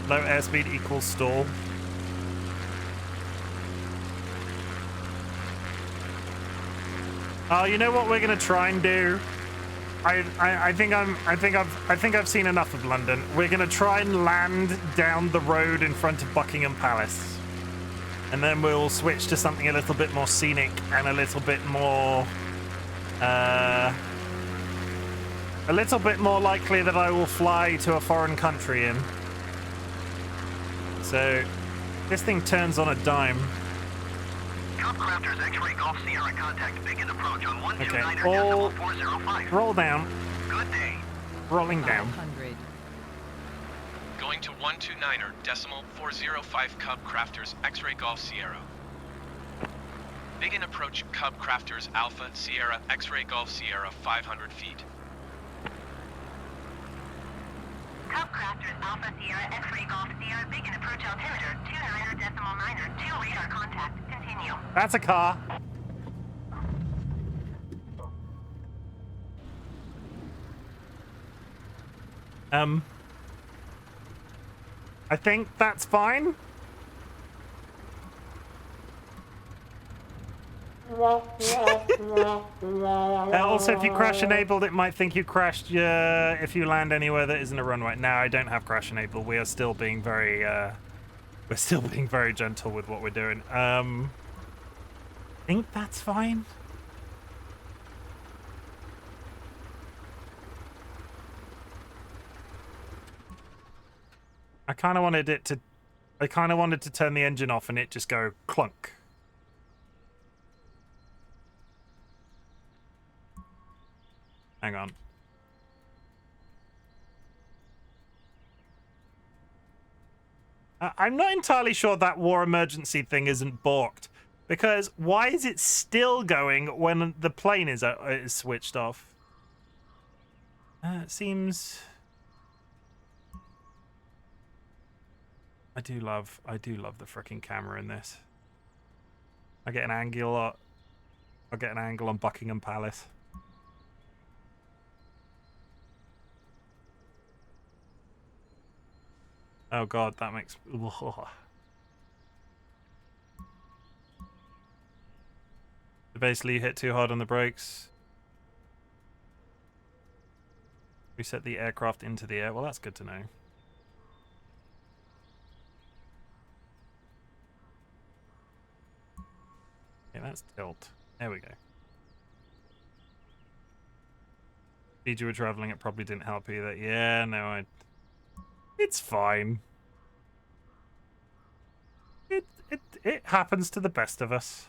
Low airspeed equals stall. Oh, you know what we're gonna try and do? I think I've seen enough of London. We're gonna try and land down the road in front of Buckingham Palace, and then we'll switch to something a little bit more scenic and a little bit more likely that I will fly to a foreign country in. So this thing turns on a dime. CubCrafters X-ray Golf Sierra contact begin approach on 129er Okay, all 405. roll down. Good day. Rolling down. 500. Going to 129er decimal 405 CubCrafters X-ray Golf Sierra. Begin approach CubCrafters Alpha Sierra X-ray Golf Sierra 500 feet. CubCrafters Alpha Sierra X-ray Golf Sierra begin approach altimeter 29er decimal 9er 2 radar contact. Continue. That's a car. I think that's fine. Also, if you crash enabled, it might think you crashed if you land anywhere that isn't a runway. No, I don't have crash enabled. We are still being very gentle with what we're doing. I think that's fine. I kind of wanted to turn the engine off and it just go clunk. Hang on. I'm not entirely sure that war emergency thing isn't balked, because why is it still going when the plane is switched off? It seems. I do love the freaking camera in this. I get an angle. I'll get an angle on Buckingham Palace. Oh god, that makes. Basically, you hit too hard on the brakes. Reset the aircraft into the air. Well, that's good to know. Okay, that's tilt. There we go. Speed you were traveling, it probably didn't help either. Yeah, no, it's fine. It happens to the best of us.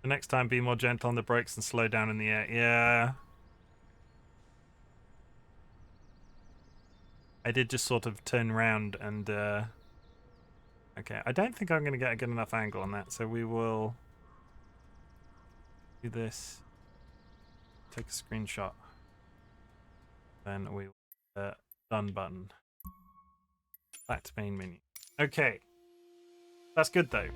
The next time, be more gentle on the brakes and slow down in the air. Yeah. I did just sort of turn around and... Okay, I don't think I'm going to get a good enough angle on that, so we will do this. Take a screenshot. Then we will done button. Back to main menu. Okay. That's good though.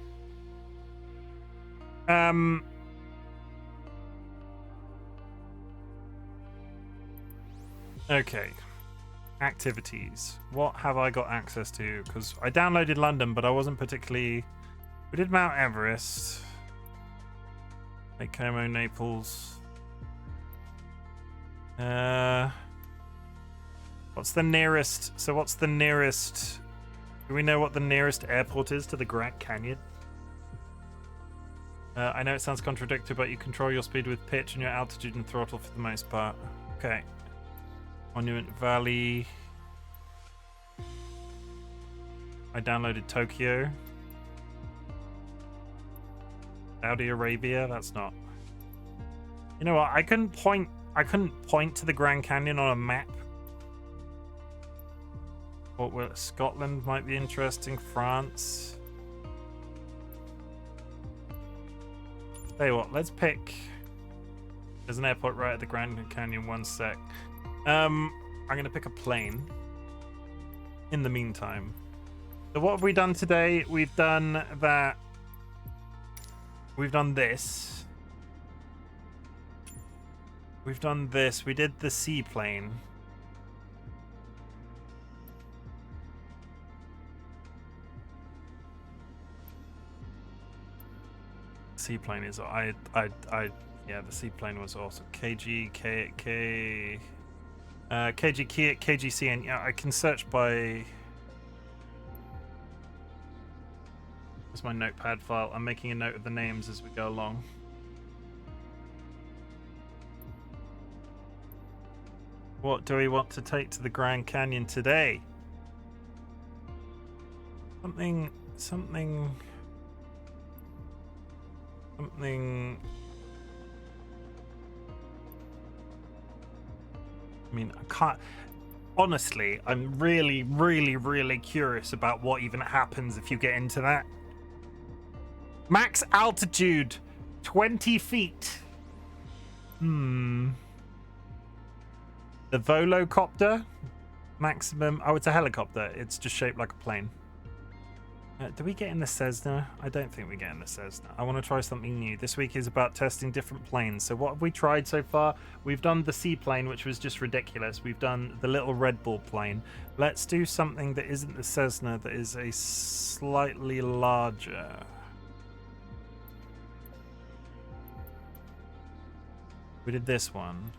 Okay. Activities. What have I got access to? Because I downloaded London, but I wasn't particularly... We did Mount Everest. Lake Como, Naples. What's the nearest... So what's the nearest... Do we know what the nearest airport is to the Grand Canyon? I know it sounds contradictory, but you control your speed with pitch and your altitude and throttle for the most part. Okay. Monument Valley. I downloaded Tokyo. Saudi Arabia. That's not. You know what? I couldn't point to the Grand Canyon on a map. What? Scotland might be interesting. France. Tell you what. Let's pick. There's an airport right at the Grand Canyon. One sec. I'm gonna pick a plane. In the meantime. So what have we done today? We've done that. We've done this. We've done this. We did the seaplane. Seaplane is yeah, the seaplane was awesome. KGC, and yeah, I can search by. Where's my notepad file? I'm making a note of the names as we go along. What do we want to take to the Grand Canyon today? Something. Something... I mean, I can't... Honestly, I'm really, really, really curious about what even happens if you get into that. Max altitude, 20 feet. The Volocopter? Maximum... Oh, it's a helicopter. It's just shaped like a plane. Do we get in the Cessna? I don't think we get in the Cessna. I want to try something new. This week is about testing different planes. So what have we tried so far? We've done the seaplane, which was just ridiculous. We've done the little Red Bull plane. Let's do something that isn't the Cessna, that is a slightly larger. We did this one.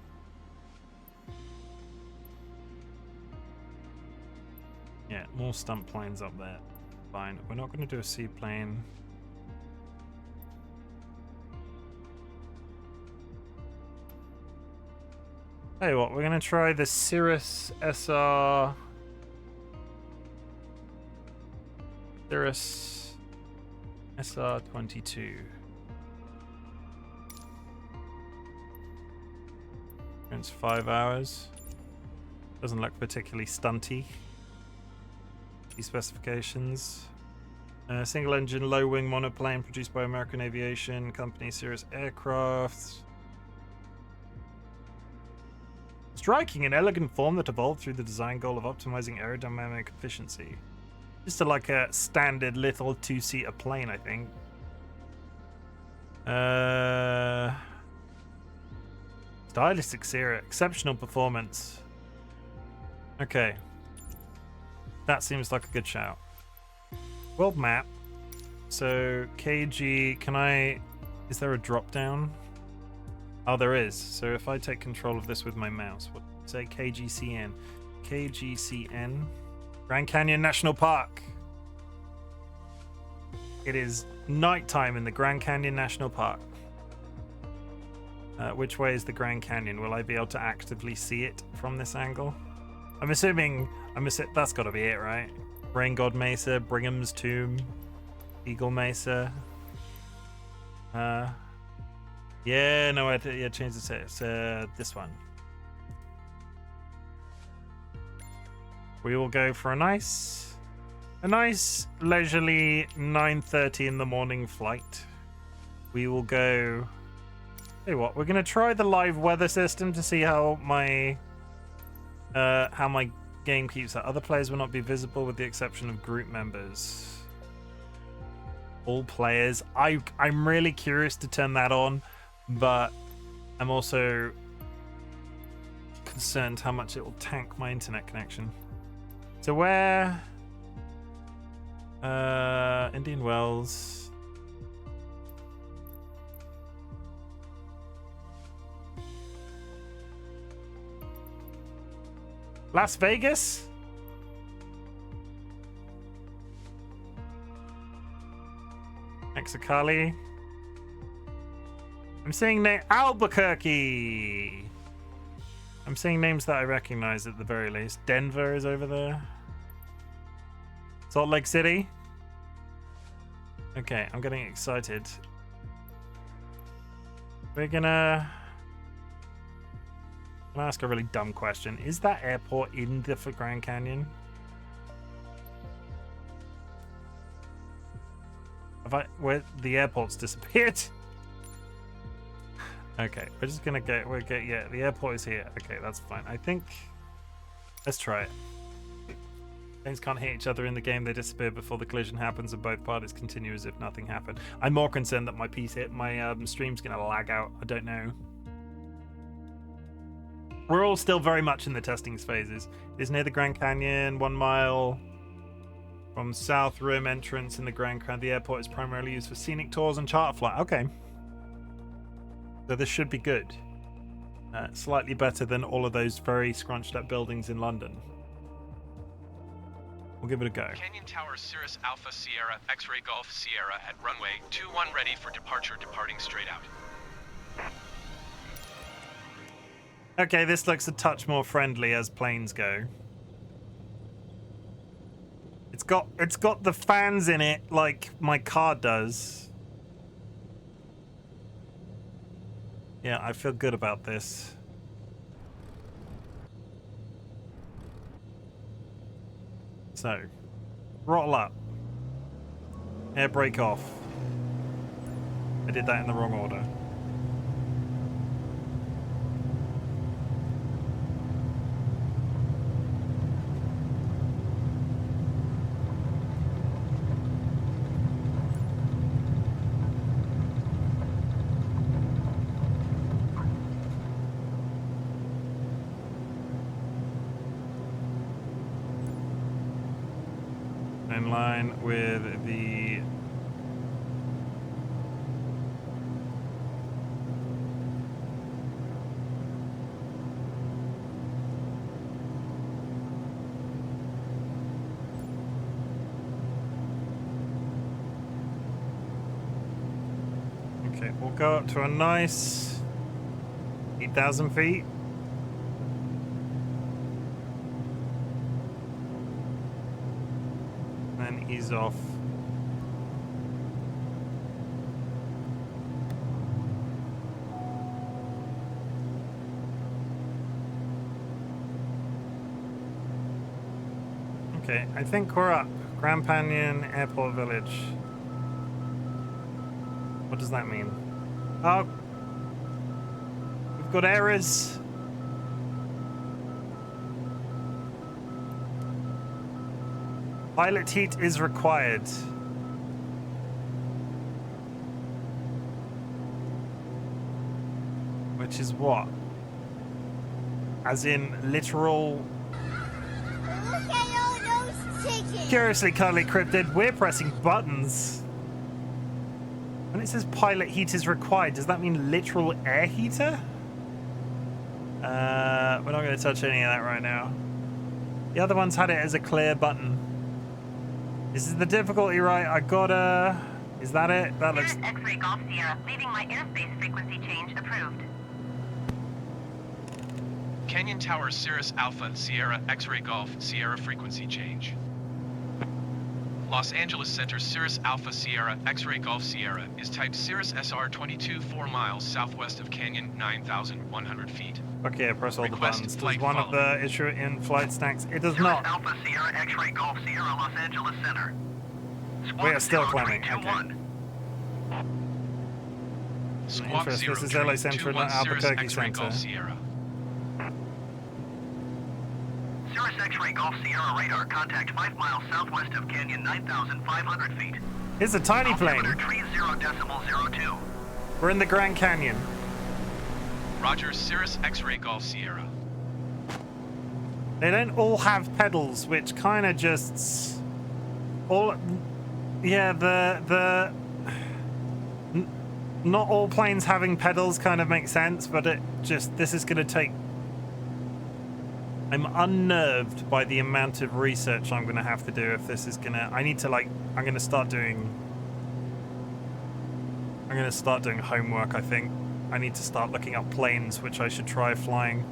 Yeah, more stunt planes up there. Fine. We're not going to do a seaplane. Tell you what, we're going to try the Cirrus SR. Cirrus SR-22. It's 5 hours. Doesn't look particularly stunty. Specifications. Single engine low wing monoplane produced by American Aviation Company, Cirrus Aircraft. Striking an elegant form that evolved through the design goal of optimizing aerodynamic efficiency. Just like a standard little two-seater plane, I think. Stylistic Sierra, exceptional performance. Okay. That seems like a good shout. World map. So KG, can I... Is there a drop down? Oh, there is. So if I take control of this with my mouse, what say KGCN? KGCN. Grand Canyon National Park. It is nighttime in the Grand Canyon National Park. Which way is the Grand Canyon? Will I be able to actively see it from this angle? I'm assuming that's got to be it, right? Rain God Mesa, Brigham's Tomb, Eagle Mesa. Yeah, no, change the set. It's this one. We will go for a nice leisurely 9:30 in the morning flight. We will go. Tell you what, we're gonna try the live weather system to see how my game keeps that. Other players will not be visible with the exception of group members. All players. I'm really curious to turn that on, but I'm also concerned how much it will tank my internet connection. So where? Indian Wells. Las Vegas? Mexicali. I'm seeing Albuquerque. I'm seeing names that I recognize at the very least. Denver is over there. Salt Lake City. Okay, I'm getting excited. We're gonna ask a really dumb question. Is that airport in the Grand Canyon? Where the airport's disappeared? Okay, we're just gonna yeah, the airport is here. Okay, that's fine. I think let's try it. Things can't hit each other in the game. They disappear before the collision happens and both parties continue as if nothing happened. I'm more concerned that my stream's gonna lag out. I don't know. We're all still very much in the testing phases. It is near the Grand Canyon, 1 mile from South Rim entrance in the Grand Canyon. The airport is primarily used for scenic tours and charter flight. Okay. So this should be good. Slightly better than all of those very scrunched up buildings in London. We'll give it a go. Canyon Tower Cirrus Alpha Sierra X-Ray Golf Sierra at runway 21 ready for departure, departing straight out. Okay, this looks a touch more friendly as planes go. It's got the fans in it like my car does. Yeah, I feel good about this. So, throttle up. Air brake off. I did that in the wrong order. In line with the okay, we'll go up to a nice 8,000 feet. Then ease off. Okay, I think we're up. Grand Canyon Airport Village. What does that mean? Oh, we've got errors. Pilot heat is required. Which is what? As in literal. Look at all those chickens. Curiously, cuddly cryptid, we're pressing buttons. When it says pilot heat is required, does that mean literal air heater? We're not going to touch any of that right now. The other ones had it as a clear button. This is the difficulty, right? I gotta... Is that it? That looks... Cirrus X-ray Golf Sierra, leaving my airspace frequency change approved. Canyon Tower Cirrus Alpha Sierra X-ray Golf Sierra frequency change. Los Angeles Center Cirrus Alpha Sierra X-ray Golf Sierra is typed Cirrus SR 22 4 miles southwest of Canyon 9,100 feet. Okay, press all the Request buttons. Does flight one of follow. the issue in flight stacks? It does Cirrus not. Alpha Sierra X-ray Golf Sierra Los Angeles Center. We are still climbing. 0321. Squawk Interest. This is LA Central, not 021 Cirrus Albuquerque X-ray Center. Golf Sierra. Cirrus X-ray Golf Sierra radar contact 5 miles southwest of Canyon 9,500 feet. It's a tiny plane. Altimeter 30.02. We're in the Grand Canyon. Roger, Cirrus X-ray Golf Sierra. They don't all have pedals, which kind of just... all... Yeah, not all planes having pedals kind of makes sense, but it just... This is going to take... I'm unnerved by the amount of research I'm going to have to do if this is going to... I need to, like... I'm going to start doing homework, I think. I need to start looking up planes, which I should try flying.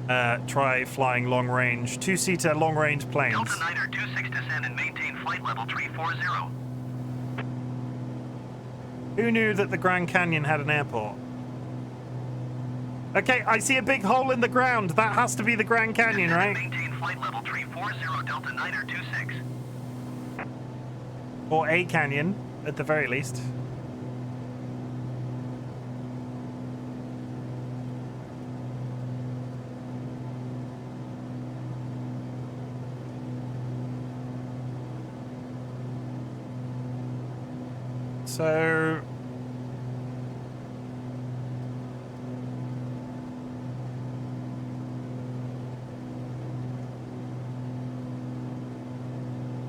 Try flying long range, 2-seater long range planes. Delta Niner 26 descend and maintain flight level 340. Who knew that the Grand Canyon had an airport? Okay, I see a big hole in the ground. That has to be the Grand Canyon, right? Maintain flight level 340 Delta Niner 26. Or a canyon, at the very least. So...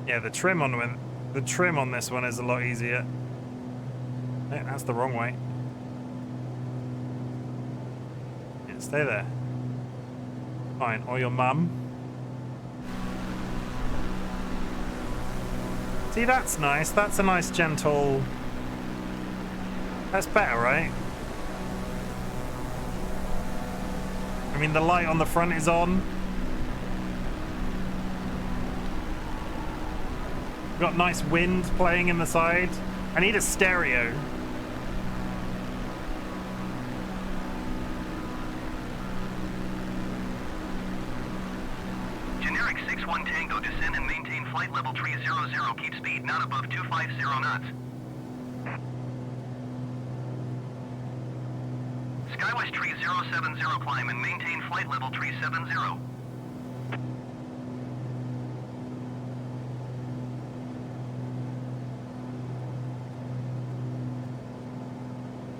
yeah, the trim on this one is a lot easier. No, that's the wrong way. Yeah, stay there. Fine, or your mum. See, that's nice. That's a nice, gentle... That's better, right? I mean, the light on the front is on. We've got nice wind playing in the side. I need a stereo. flight level 300, keep speed not above 250 knots. Skywest 3070, climb and maintain flight level 370.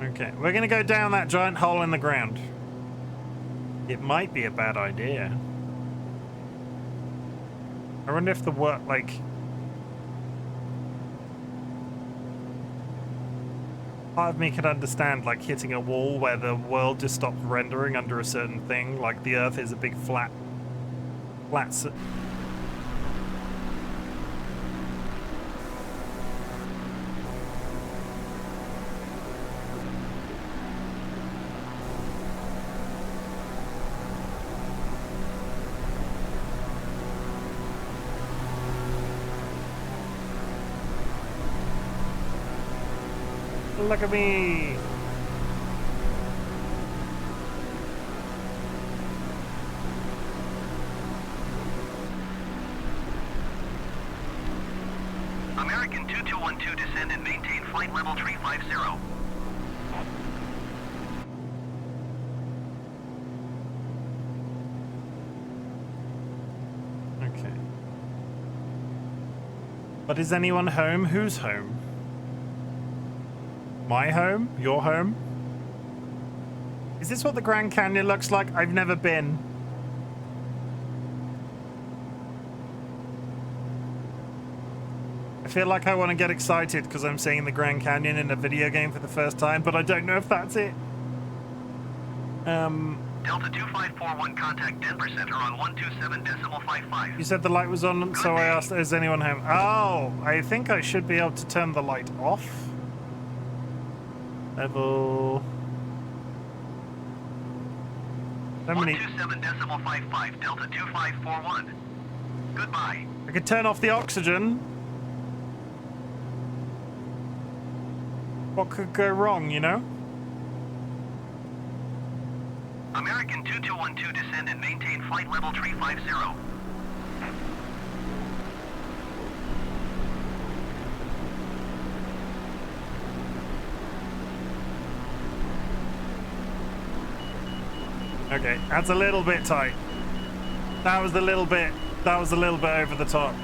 Okay, we're gonna go down that giant hole in the ground. It might be a bad idea. I wonder if the work, like... Part of me could understand, like, hitting a wall where the world just stops rendering under a certain thing, like the Earth is a big flat... Look at me! American 2212, descend and maintain flight level 350. Okay. But is anyone home? Who's home? My home? Your home? Is this what the Grand Canyon looks like? I've never been. I feel like I want to get excited because I'm seeing the Grand Canyon in a video game for the first time, but I don't know if that's it. Delta 2541, contact Denver Center on 127.55. You said the light was on, so I asked, is anyone home? Oh, I think I should be able to turn the light off. Level... 127.55, Delta 2541. Goodbye. I could turn off the oxygen. What could go wrong, you know? American 2212, descend and maintain flight level 350. Okay, that's a little bit tight. That was a little bit over the top.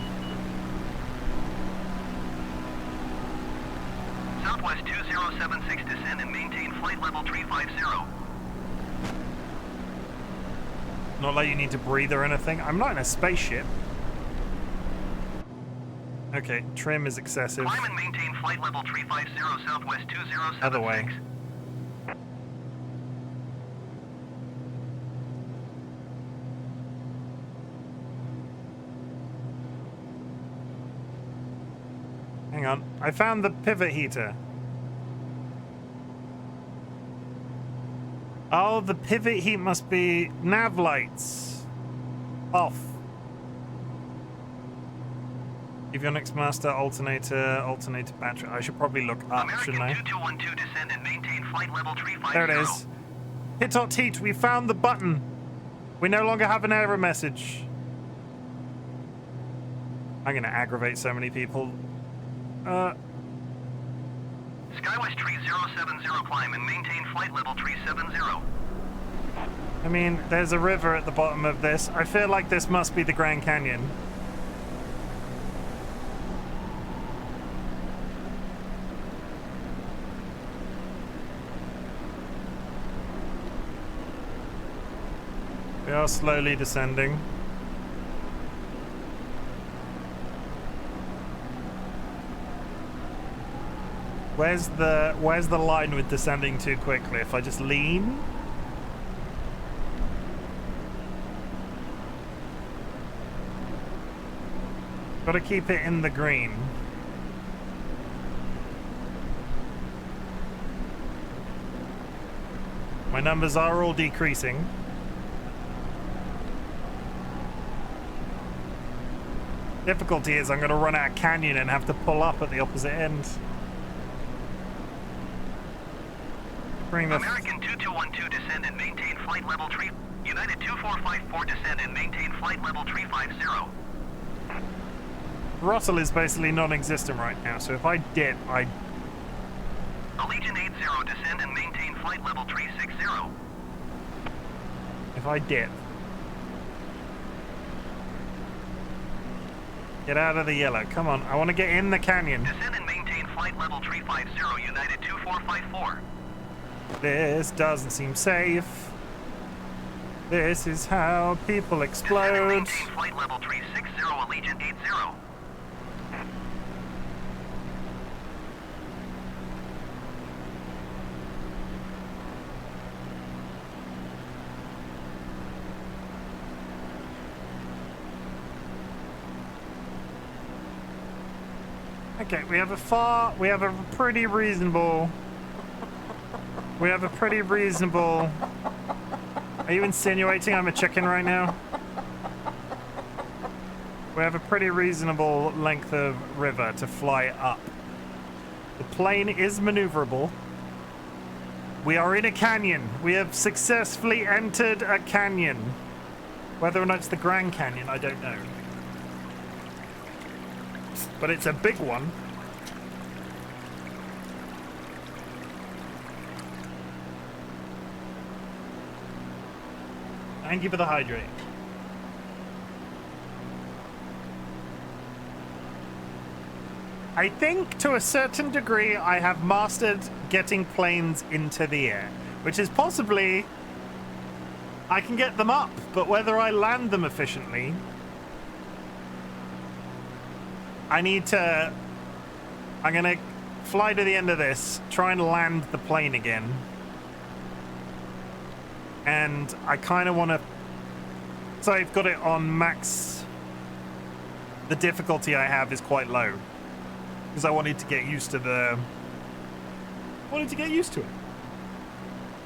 Southwest 2076, descend and maintain flight level 350. Not like you need to breathe or anything. I'm not in a spaceship. Okay, trim is excessive. Climb and maintain flight level 350, Southwest 2076. Other way. Hang on, I found the pivot heater. Oh, the pivot heat must be nav lights. Off. Avionics master, alternator battery. I should probably look up, shouldn't I? American 2212, descend and maintain flight level 350. There it is. Hit, we found the button. We no longer have an error message. I'm gonna aggravate so many people. Skywest 3070, climb and maintain flight level 370. I mean, there's a river at the bottom of this. I feel like this must be the Grand Canyon. We are slowly descending. Where's the line with descending too quickly? If I just lean? Gotta keep it in the green. My numbers are all decreasing. Difficulty is I'm gonna run out of canyon and have to pull up at the opposite end. Bring the American 2212, descend and maintain flight level 3. United 2454, descend and maintain flight level 350. Throttle is basically non-existent right now, so if I dip, I... Allegiant 80, descend and maintain flight level 360. If I dip... Get out of the yellow. Come on, I want to get in the canyon. Descend and maintain flight level 350, United 2454. This doesn't seem safe. This is how people Descend and explode. maintain flight level 360, Allegiant 80. Okay, we have a pretty reasonable... Are you insinuating I'm a chicken right now? We have a pretty reasonable length of river to fly up. The plane is maneuverable. We are in a canyon. We have successfully entered a canyon. Whether or not it's the Grand Canyon, I don't know. But it's a big one. Thank you for the hydrate. I think to a certain degree I have mastered getting planes into the air, which is possibly I can get them up, but whether I land them efficiently, I'm gonna fly to the end of this, try and land the plane again. And I kind of want to... So I've got it on max. The difficulty I have is quite low. Because I wanted to get used to the...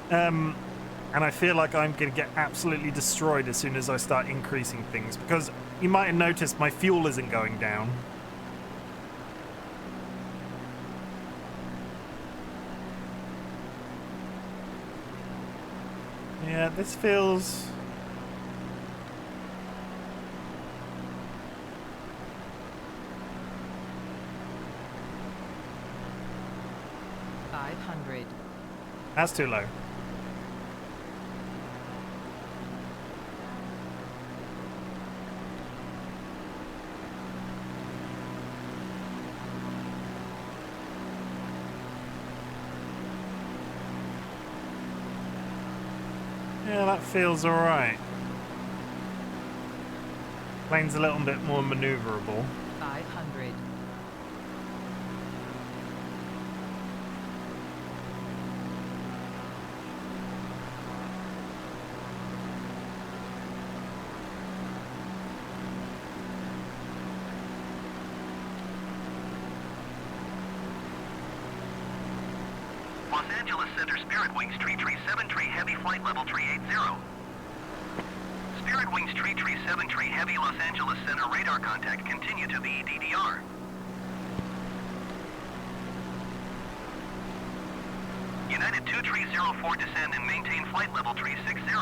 And I feel like I'm going to get absolutely destroyed as soon as I start increasing things. Because you might have noticed my fuel isn't going down. Yeah, this feels... $500. That's too low. Yeah, that feels alright. Plane's a little bit more maneuverable. 500. Los Angeles Center, Spirit Wings, tree 73, heavy flight level 380. Spirit Wings, tree 73, heavy, Los Angeles Center, radar contact, continue to the EDDR. United 2304, descend and maintain flight level 360.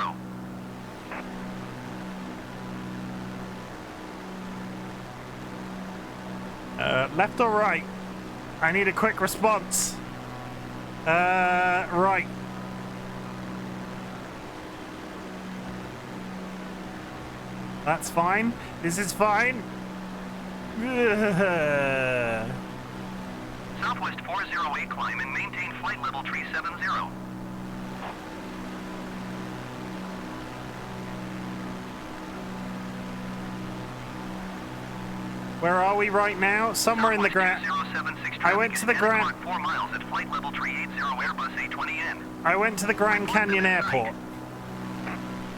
Left or right? I need a quick response. Right. That's fine. This is fine. Southwest 408, climb and maintain flight level 370. Where are we right now? Somewhere in the Grand... I went to the Grand... 4 miles at flight level 380, Airbus A20N. I went to the Grand Canyon Airport.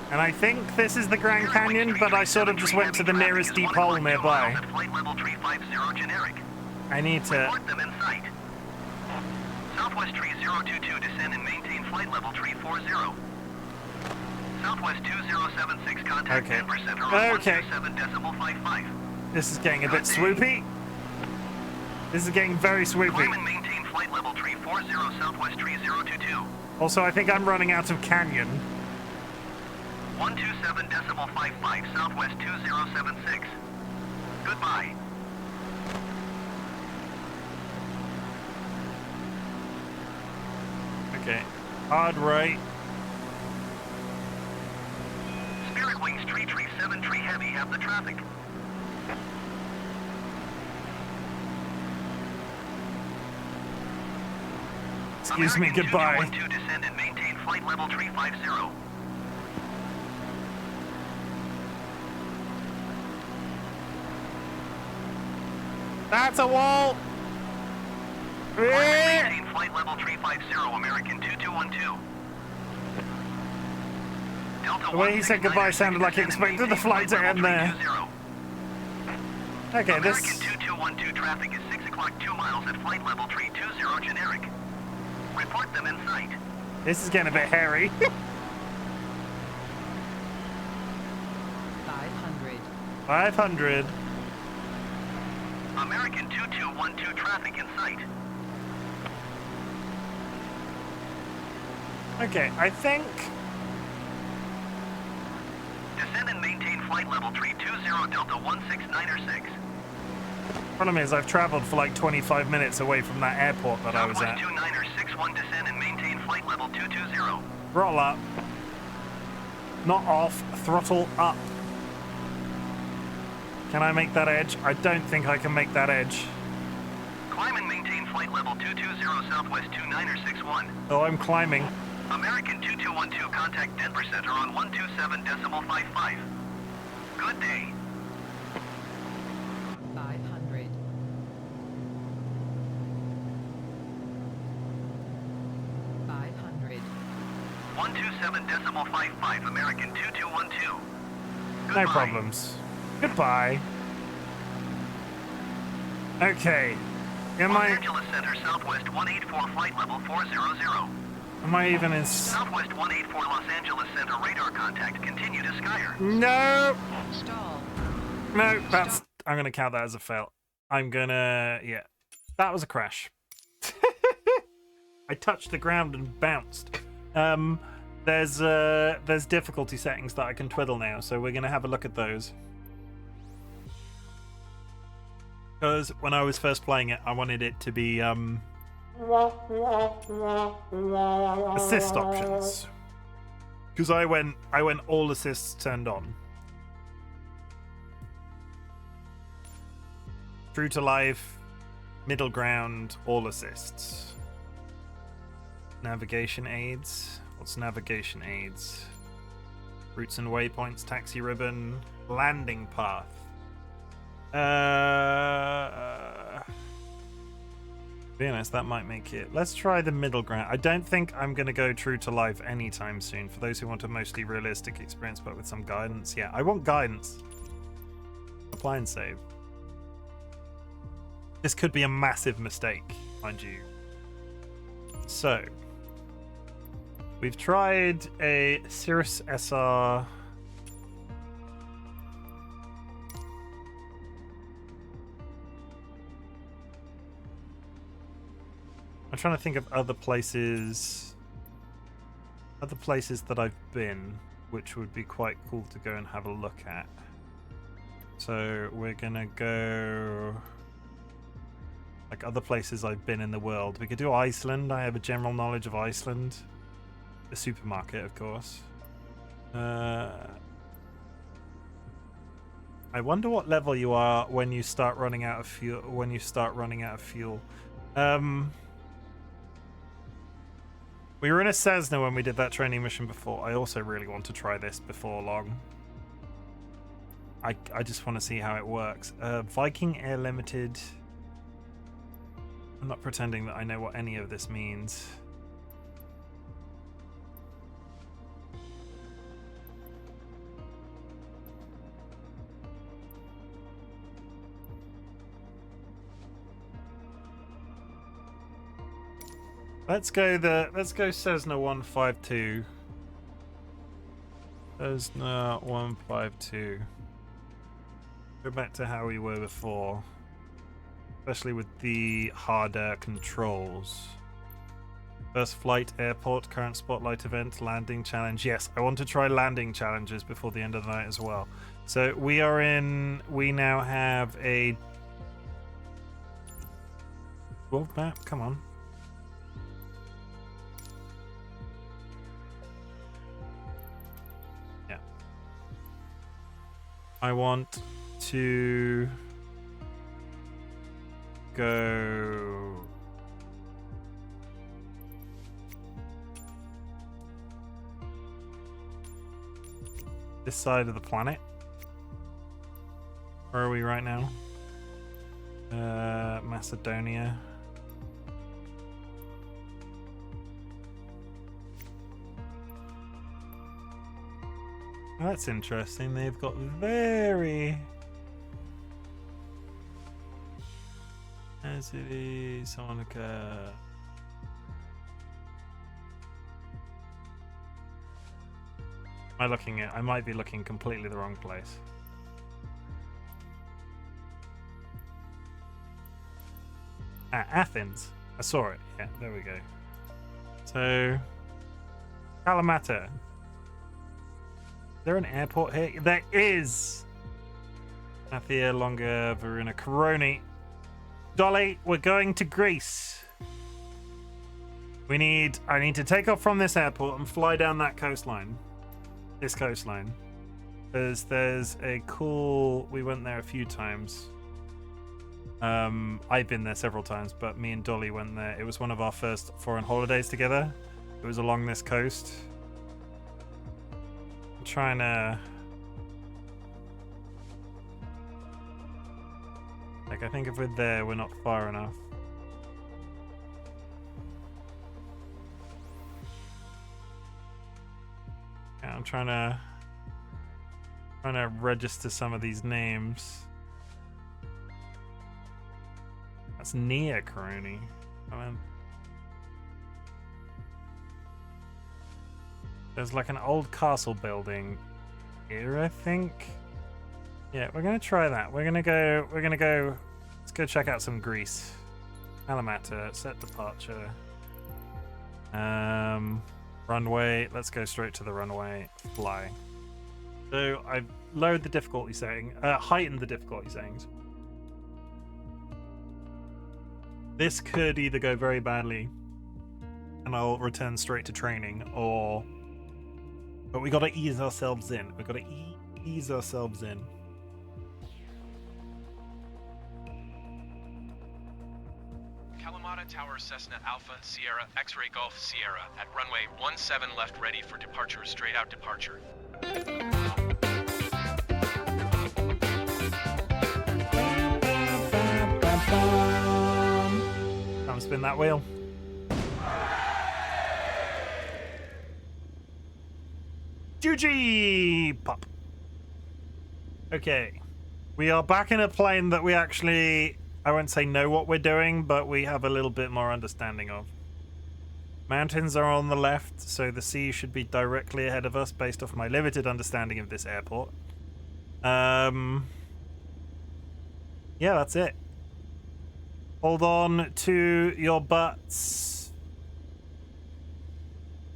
And I think this is the Grand Canyon, but I sort of just went to the nearest deep hole nearby. Flight level 350, generic. I need to... Report them in sight. Southwest 3022, descend and maintain flight level 340. Southwest 2076, contact Okay. Denver Center on Okay. 127.55. This is getting a bit swoopy. This is getting very swoopy. Climb and maintain flight level 340, Southwest 3022. Also, I think I'm running out of canyon. 127.55, Southwest 2076. Goodbye. Okay. Hard right. Spirit Wings Tree 7 Tree Heavy have the traffic. Excuse me, American goodbye. 2212 descend and maintain flight level 350. That's a wall! Maintain flight level 350, American 2212. Delta The way he said goodbye sounded like he expected the flight to end there. Okay, this... American 2212 traffic is 6 o'clock 2 miles at flight level 320 generic. Report them in sight. This is getting a bit hairy. 500. 500. American 2212 traffic in sight. Okay, I think... Descend and maintain flight level 320 Delta 16906. Problem is, I've traveled for like 25 minutes away from that airport that I was at. Southwest 2961 descend and maintain flight level 220. Throttle up. Not off, throttle up. Can I make that edge? I don't think I can make that edge. Climb and maintain flight level 220 Southwest 2961. Oh, I'm climbing. American 2212 contact Denver Center on 127.55. Good day. 500. 500. 127.55 American 2212. No Goodbye. problems. Goodbye. Okay. Am Los I... Angeles Center Southwest 184 flight level 400. Am I even in... Southwest 184 Los Angeles Center radar contact. Continue to Skyer. No! Stall. No, that's... I'm going to count that as a fail. I'm going to... Yeah. That was a crash. I touched the ground and bounced. There's difficulty settings that I can twiddle now, so we're going to have a look at those. Because when I was first playing it, I wanted it to be assist options. Because I went all assists turned on. True to life, middle ground, all assists. Navigation aids. What's navigation aids? Routes and waypoints, taxi ribbon, landing path. To be honest, that might make it. Let's try the middle ground. I don't think I'm going to go true to life anytime soon. For those who want a mostly realistic experience, but with some guidance. Yeah, I want guidance. Apply and save. This could be a massive mistake, mind you. So, we've tried a Cirrus SR. I'm trying to think of other places that I've been, which would be quite cool to go and have a look at. So we're gonna go like other places I've been in the world. We could do Iceland. I have a general knowledge of Iceland. The supermarket, of course. I wonder what level you are when you start running out of fuel. We were in a Cessna when we did that training mission before. I also really want to try this before long. I just want to see how it works. Viking Air Limited. I'm not pretending that I know what any of this means. Let's go Cessna 152. Cessna 152. Go back to how we were before. Especially with the harder controls. First flight, airport, current spotlight event, landing challenge. Yes, I want to try landing challenges before the end of the night as well. So we now have a world map, come on. I want to go this side of the planet. Where are we right now? Macedonia. That's interesting. They've got very as it is Sonica. Am I looking at? I might be looking completely the wrong place. Athens. I saw it. Yeah, there we go. So, Kalamata. Is there an airport here? There is! Athia, Longa, Verona, Coroni. Dolly, we're going to Greece. I need to take off from this airport and fly down that coastline. This coastline. Because there's a cool... We went there a few times. I've been there several times, but me and Dolly went there. It was one of our first foreign holidays together. It was along this coast. I'm trying to... Like, I think if we're there, we're not far enough. Yeah, I'm trying to register some of these names. That's near Coroni. There's like an old castle building here, I think. Yeah, we're gonna try that. We're gonna go. Let's go check out some Greece. Kalamata, set departure. Runway. Let's go straight to the runway. Fly. So I've lowered the difficulty setting, heightened the difficulty settings. This could either go very badly, and I'll return straight to training, but we gotta ease ourselves in. We gotta ease ourselves in. Kalamata Tower Cessna Alpha Sierra X-Ray Golf Sierra at runway 17 left, ready for departure, straight out departure. Time to spin that wheel. GG pop. Okay. We are back in a plane that we actually, I won't say know what we're doing, but we have a little bit more understanding of. Mountains are on the left, so the sea should be directly ahead of us based off my limited understanding of this airport. Yeah, that's it. Hold on to your butts.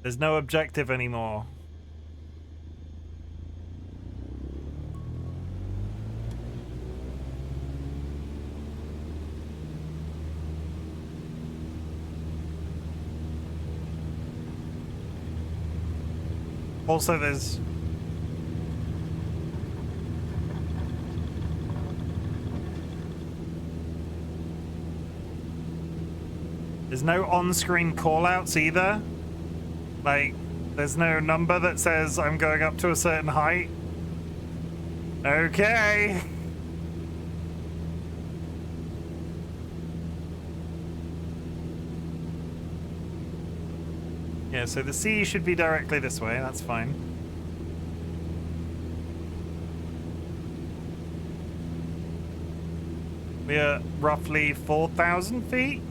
There's no objective anymore. Also, there's no on-screen callouts either. Like, there's no number that says I'm going up to a certain height. Okay. Yeah, so the sea should be directly this way, that's fine. We are roughly 4,000 feet.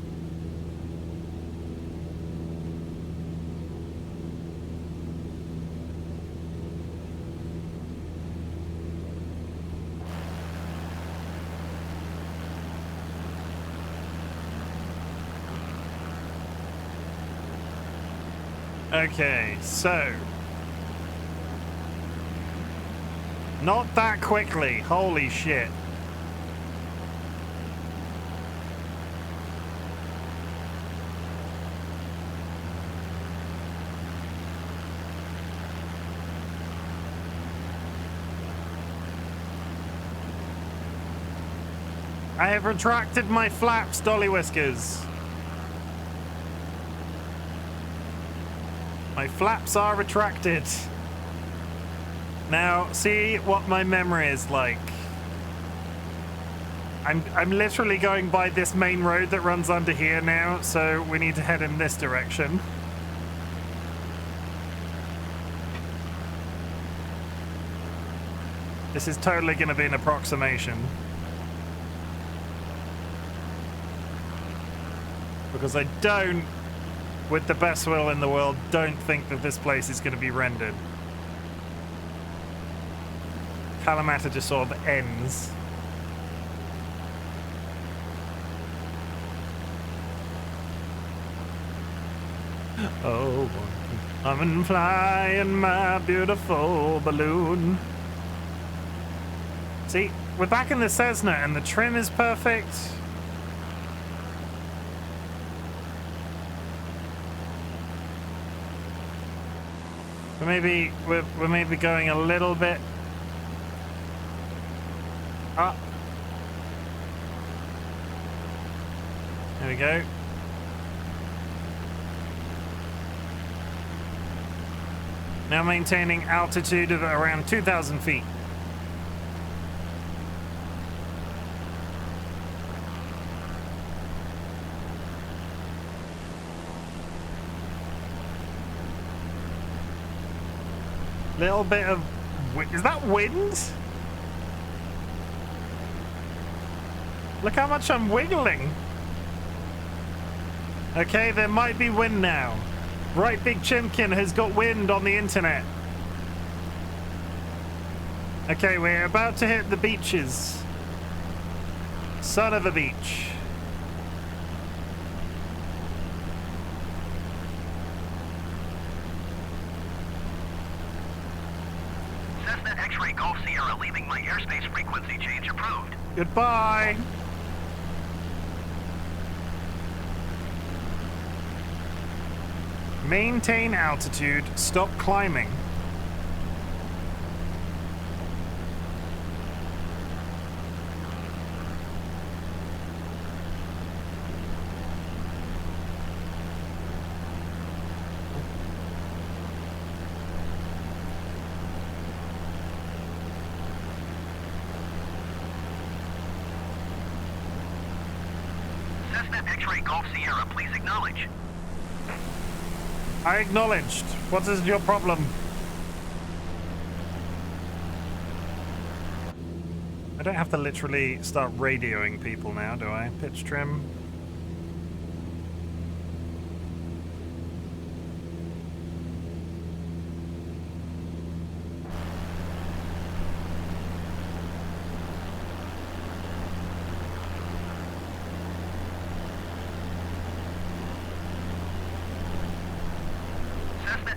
Okay, so not that quickly. Holy shit. I have retracted my flaps, DollyWhiskers. My flaps are retracted. Now, see what my memory is like. I'm literally going by this main road that runs under here now, so we need to head in this direction. This is totally going to be an approximation. Because I don't, with the best will in the world, don't think that this place is going to be rendered. Kalamata just sort of ends. Oh, come and fly in my beautiful balloon. See, we're back in the Cessna and the trim is perfect. We're maybe going a little bit up. There we go. Now maintaining altitude of around 2,000 feet. Little bit of... Is that wind? Look how much I'm wiggling. Okay, there might be wind now. RightBigChimken has got wind on the internet. Okay, we're about to hit the beaches. Son of a beach. Cessna X-ray Golf Sierra leaving my airspace frequency change approved. Goodbye. Maintain altitude, stop climbing. Cessna X-ray Golf Sierra, please acknowledge. I acknowledged. What is your problem? I don't have to literally start radioing people now, do I? Pitch trim.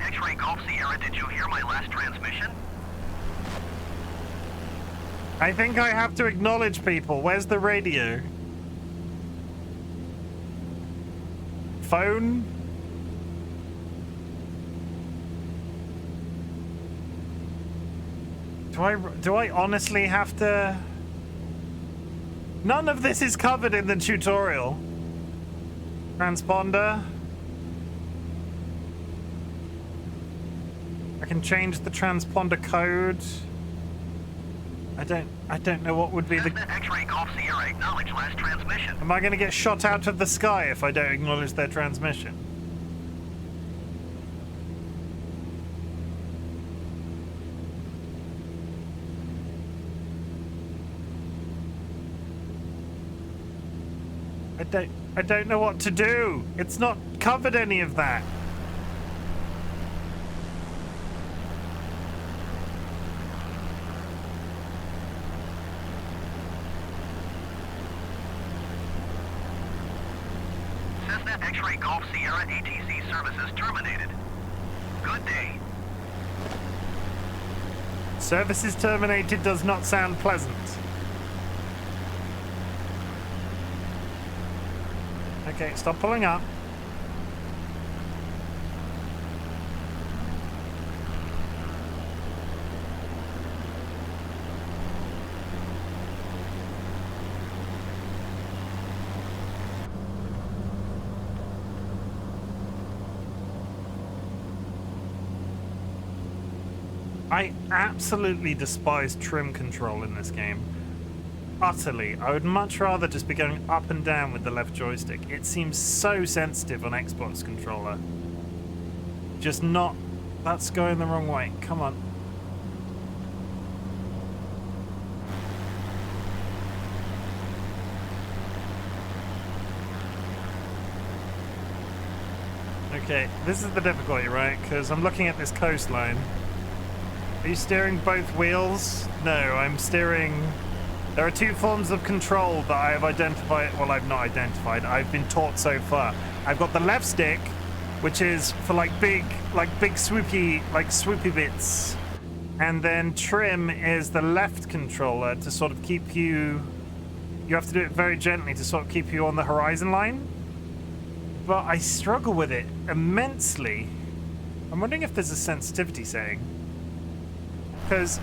X-ray Golf Sierra, did you hear my last transmission? I think I have to acknowledge people. Where's the radio? Phone? Do I honestly have to? None of this is covered in the tutorial. Transponder. I can change the transponder code. I don't know what would be the... X-ray Golf Sierra, acknowledge last transmission. Am I going to get shot out of the sky if I don't acknowledge their transmission? I don't know what to do. It's not covered any of that. X-ray Golf Sierra, ATC services terminated. Good day. Services terminated does not sound pleasant. Okay, stop pulling up. I absolutely despise trim control in this game. Utterly. I would much rather just be going up and down with the left joystick. It seems so sensitive on Xbox controller. Just not... That's going the wrong way. Come on. Okay, this is the difficulty, right? Because I'm looking at this coastline. Are you steering both wheels? No, I'm steering... There are two forms of control that I have identified. Well, I've not identified. I've been taught so far. I've got the left stick, which is for like big swoopy bits. And then trim is the left controller to sort of keep you... You have to do it very gently to sort of keep you on the horizon line. But I struggle with it immensely. I'm wondering if there's a sensitivity setting. Because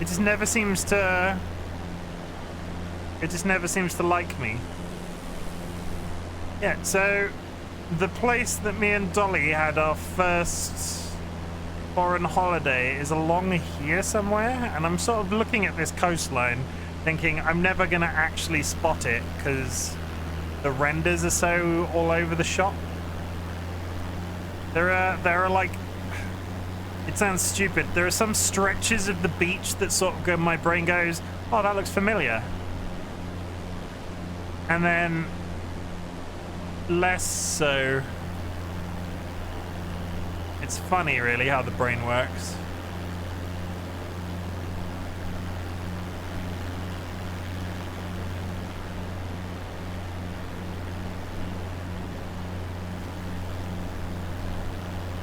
it just never seems to... It just never seems to like me. Yeah, so the place that me and Dolly had our first foreign holiday is along here somewhere, and I'm sort of looking at this coastline thinking I'm never gonna actually spot it because the renders are so all over the shop. There are like, it sounds stupid, there are some stretches of the beach that sort of go, my brain goes, oh, that looks familiar. And then less so. It's funny really how the brain works.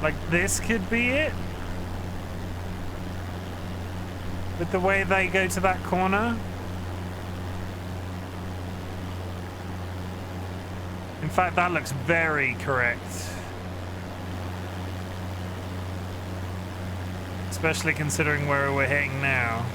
Like, this could be it? With the way they go to that corner? In fact, that looks very correct. Especially considering where we're heading now.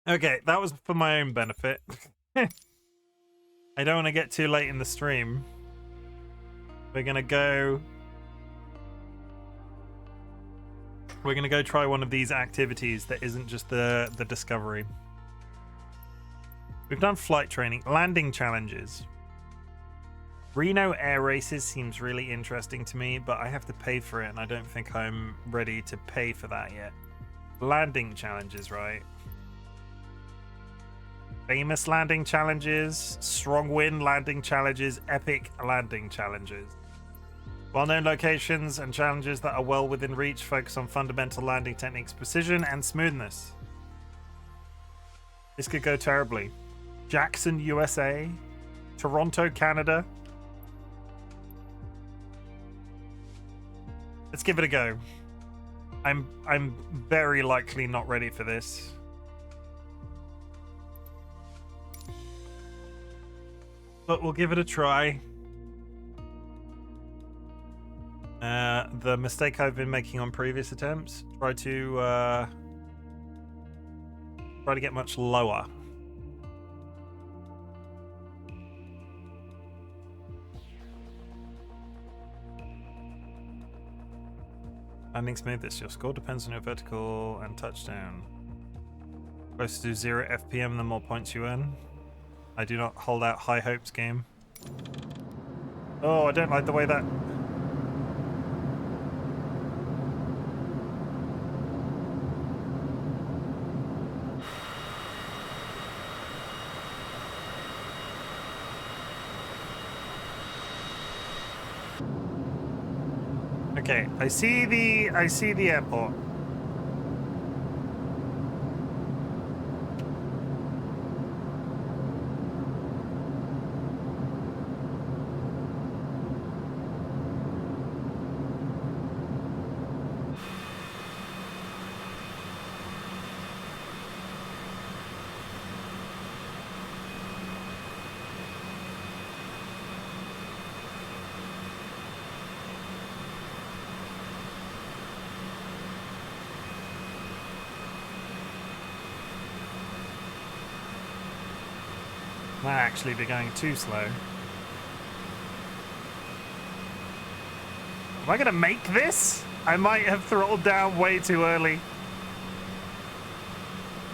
Okay, that was for my own benefit. I don't want to get too late in the stream. We're gonna go try one of these activities that isn't just the discovery. We've done flight training, landing challenges. Reno air races seems really interesting to me, but I have to pay for it, and I don't think I'm ready to pay for that yet. Landing challenges, right? Famous landing challenges, strong wind landing challenges, epic landing challenges. Well-known locations and challenges that are well within reach focus on fundamental landing techniques, precision, and smoothness. This could go terribly. Jackson, USA. Toronto, Canada. Let's give it a go. I'm very likely not ready for this. But we'll give it a try. The mistake I've been making on previous attempts, try to get much lower. Landing smoothness. Your score depends on your vertical and touchdown. Closer to 0 FPM, the more points you earn. I do not hold out high hopes, game. Oh, I don't like the way that... Okay, I see the airport. Might actually be going too slow. Am I gonna make this? I might have throttled down way too early.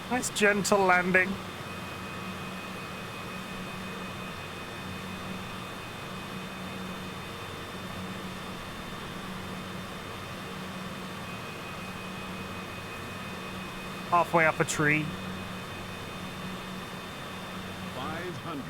Nice gentle landing. Halfway up a tree. 500.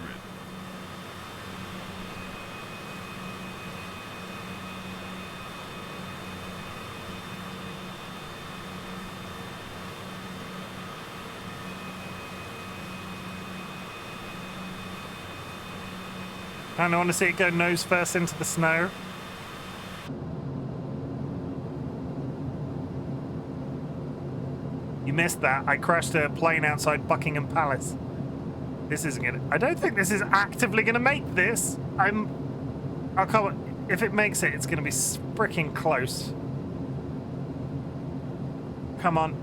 Kind of want to see it go nose first into the snow. You missed that. I crashed a plane outside Buckingham Palace. This isn't gonna... I don't think this is actively gonna make this. I'll call it... If it makes it, it's gonna be freaking close. Come on.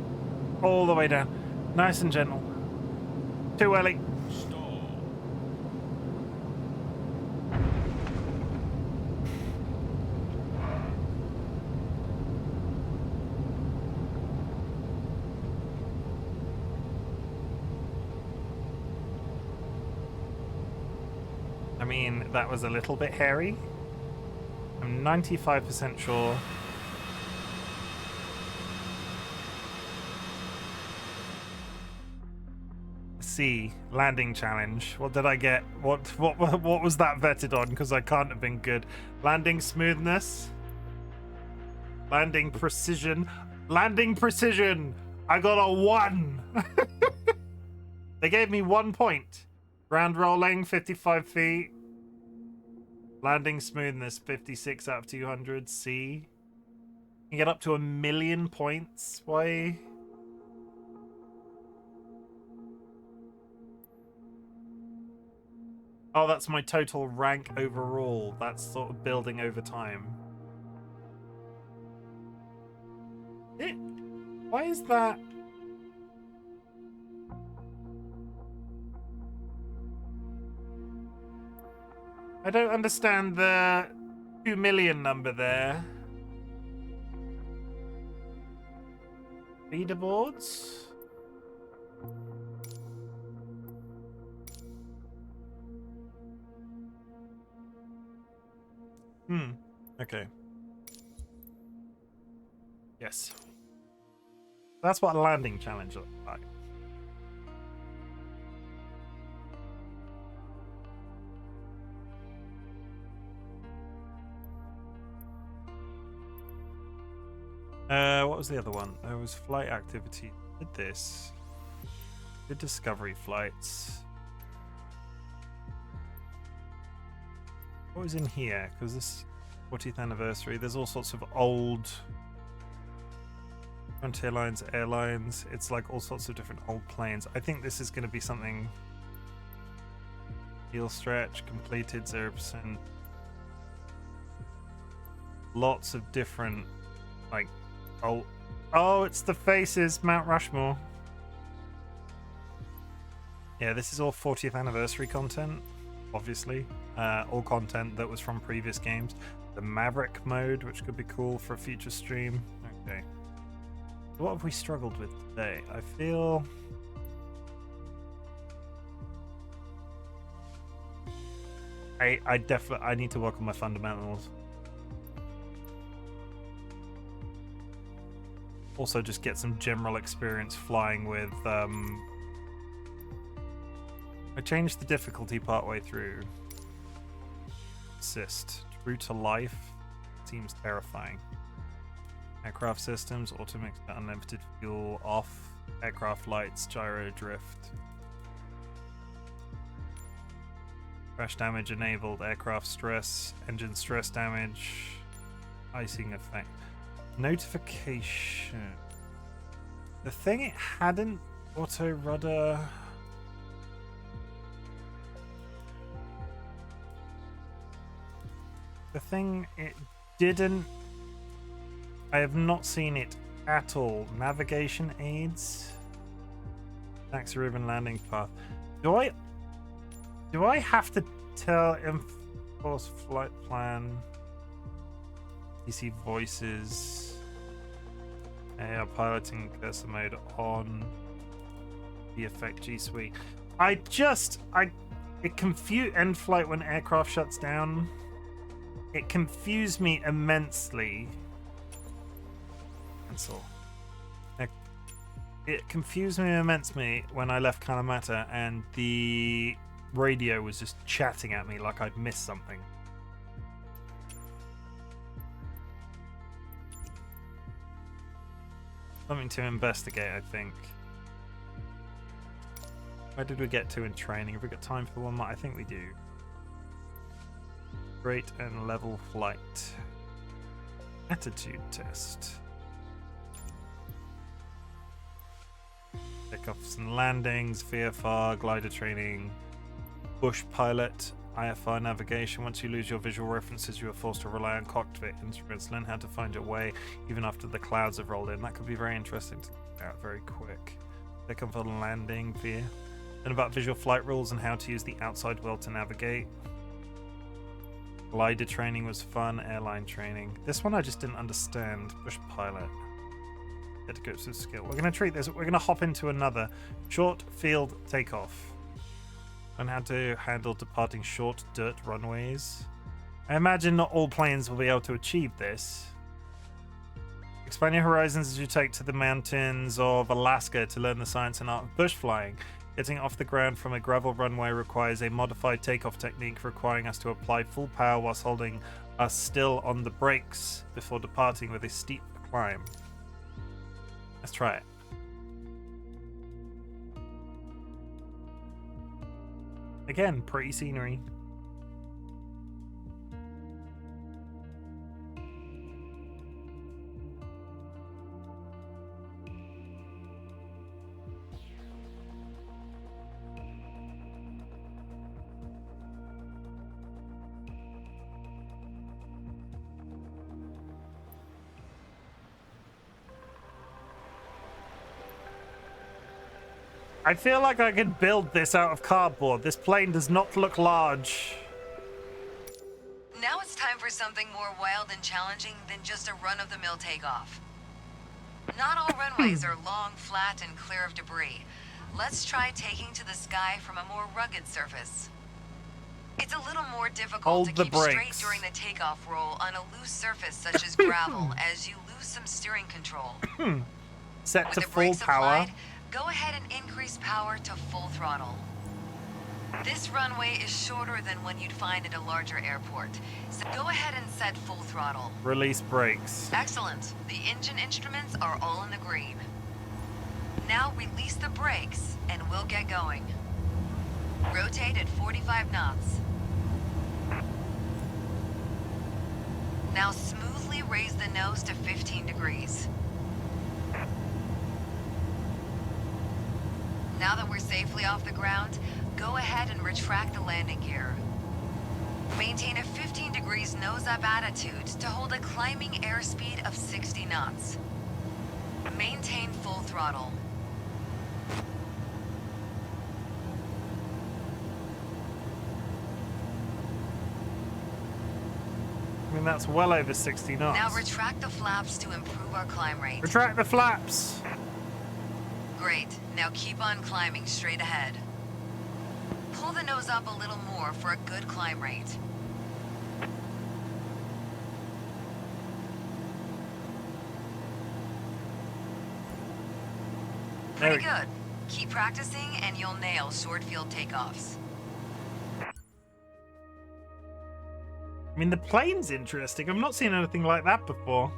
All the way down. Nice and gentle. Too early. I mean, that was a little bit hairy. I'm 95% sure. C, landing challenge. What did I get? What was that vetted on? Because I can't have been good. Landing smoothness. Landing precision. Landing precision. I got a 1. They gave me 1 point. Ground rolling, 55 feet. Landing smoothness, 56 out of 200. C. You get up to 1,000,000 points. Why? Oh, that's my total rank overall. That's sort of building over time. Why is that? I don't understand the 2 million number there. Leaderboards? Okay. Yes. That's what a landing challenge looks like. What was the other one? There was flight activity. Did this. Did discovery flights. What was in here? Because this 40th anniversary, there's all sorts of old Frontier Lines, airlines. It's like all sorts of different old planes. I think this is going to be something. Heel stretch, completed 0%. Lots of different, like, oh, it's the faces, Mount Rushmore. Yeah, this is all 40th anniversary content, obviously. All content that was from previous games. The Maverick mode, which could be cool for a future stream. Okay. What have we struggled with today? I feel... I definitely... I need to work on my fundamentals. Also just get some general experience flying with... I changed the difficulty partway through. Assist. True to life. Seems terrifying. Aircraft systems. Automix unlimited fuel off. Aircraft lights. Gyro drift. Crash damage enabled. Aircraft stress. Engine stress damage. Icing effect. Notification. The thing it hadn't. Auto rudder. The thing it didn't... I have not seen it at all. Navigation aids. Taxi ribbon landing path. Do Do I have to tell enforce flight plan? PC voices. AR piloting cursor mode on. The effect G Suite. It confused end flight when aircraft shuts down. It confused me immensely. Cancel. It confused me immensely when I left Kalamata and the radio was just chatting at me like I'd missed something. Something to investigate, I think. Where did we get to in training? Have we got time for one more? I think we do. Great and level flight. Attitude test. Takeoffs and landings, VFR, glider training, bush pilot, IFR navigation. Once you lose your visual references, you are forced to rely on cockpit instruments. Learn how to find your way even after the clouds have rolled in. That could be very interesting to look at very quick. Takeoff and landing, via. Learn about visual flight rules and how to use the outside world to navigate. Glider training was fun. Airline training. This one I just didn't understand. Bush pilot. Get to go to skill. We're going to treat this. We're going to hop into another short field takeoff. Learn how to handle departing short dirt runways. I imagine not all planes will be able to achieve this. Expand your horizons as you take to the mountains of Alaska to learn the science and art of bush flying. Getting off the ground from a gravel runway requires a modified takeoff technique requiring us to apply full power whilst holding us still on the brakes before departing with a steep climb. Let's try it. Again, pretty scenery. I feel like I could build this out of cardboard. This plane does not look large. Now it's time for something more wild and challenging than just a run-of-the-mill takeoff. Not all runways are long, flat, and clear of debris. Let's try taking to the sky from a more rugged surface. It's a little more difficult to keep straight during the takeoff roll on a loose surface such as gravel as you lose some steering control. Set With to the full brakes power. applied, go ahead and increase power to full throttle. This runway is shorter than one you'd find at a larger airport, so go ahead and set full throttle. Release brakes. Excellent. The engine instruments are all in the green. Now release the brakes and we'll get going. Rotate at 45 knots. Now smoothly raise the nose to 15 degrees. Now that we're safely off the ground, go ahead and retract the landing gear. Maintain a 15 degrees nose-up attitude to hold a climbing airspeed of 60 knots. Maintain full throttle. I mean, that's well over 60 knots. Now retract the flaps to improve our climb rate. Retract the flaps. Great. Now keep on climbing straight ahead. Pull the nose up a little more for a good climb rate. Pretty good. Keep practicing and you'll nail short field takeoffs. I mean, the plane's interesting. I've not seen anything like that before.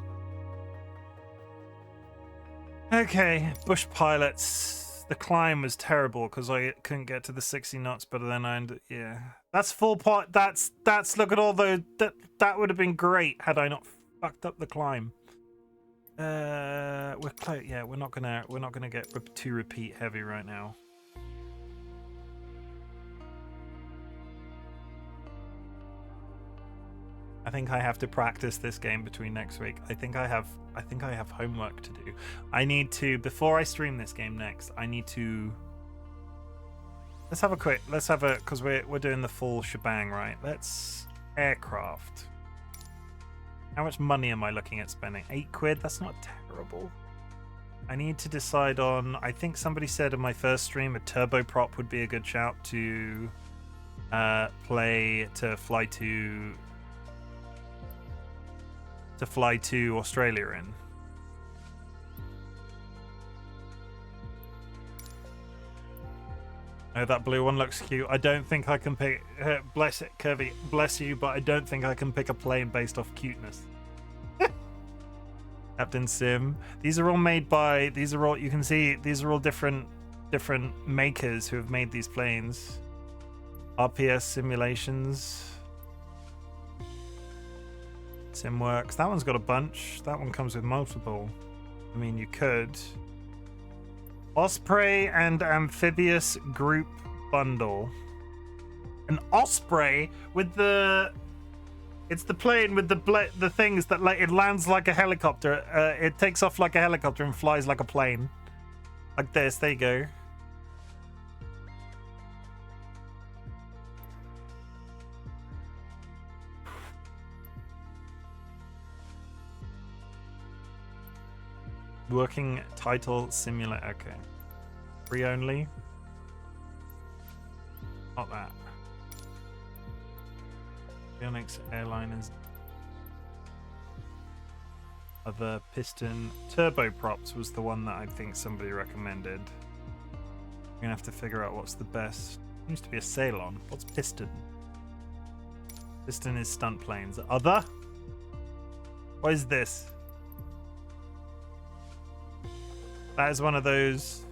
Okay, bush pilots. The climb was terrible because I couldn't get to the 60 knots, but then yeah. That's full pot. That's look at all the that would have been great had I not fucked up the climb. We're close. Yeah, we're not gonna get too repeat heavy right now. I think I have to practice this game between next week. I think I have homework to do. I need to, before I stream this game next, I need to Let's have a because we're doing the full shebang, right? Let's aircraft. How much money am I looking at spending? £8? That's not terrible. I need to decide on. I think somebody said in my first stream a turboprop would be a good shout to fly to Australia in. Oh, that blue one looks cute. I don't think I can pick. Bless it, Kirby. Bless you, but I don't think I can pick a plane based off cuteness. Captain Sim. These are all made by. These are all. You can see these are all different makers who have made these planes. RPS simulations. SimWorks. That one's got a bunch. That one comes with multiple. I mean, you could. Osprey and amphibious group bundle. An Osprey with the. It's the plane with the things that it lands like a helicopter. It takes off like a helicopter and flies like a plane. Like this. There you go. Working title simulator. Okay. Free only. Not that. Phoenix airliners. Other piston turboprops was the one that I think somebody recommended. We're gonna have to figure out what's the best. Used to be a Ceylon. What's piston? Piston is stunt planes. Other? What is this? That is one of those.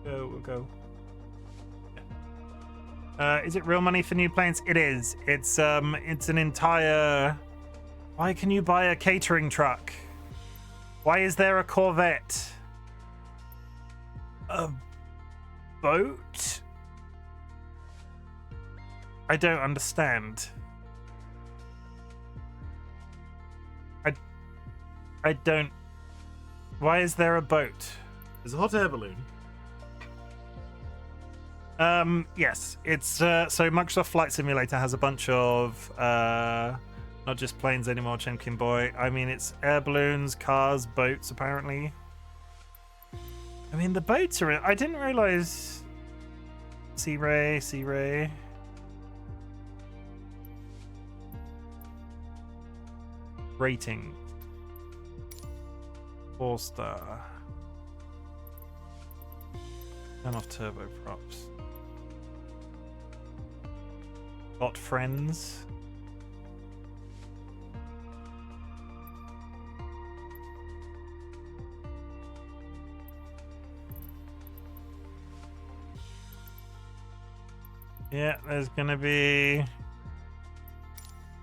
We'll go. Is it real money for new planes? It is. It's an entire. Why can you buy a catering truck? Why is there a Corvette? A boat? I don't understand. I don't. Why is there a boat? There's a hot air balloon. Yes, it's so Microsoft Flight Simulator has a bunch of not just planes anymore, Chimkin boy. I mean, it's air balloons, cars, boats. Apparently, I mean the boats are. I didn't realize. Sea Ray. Rating. 4-star. Turn off turboprops. Got friends. Yeah, there's gonna be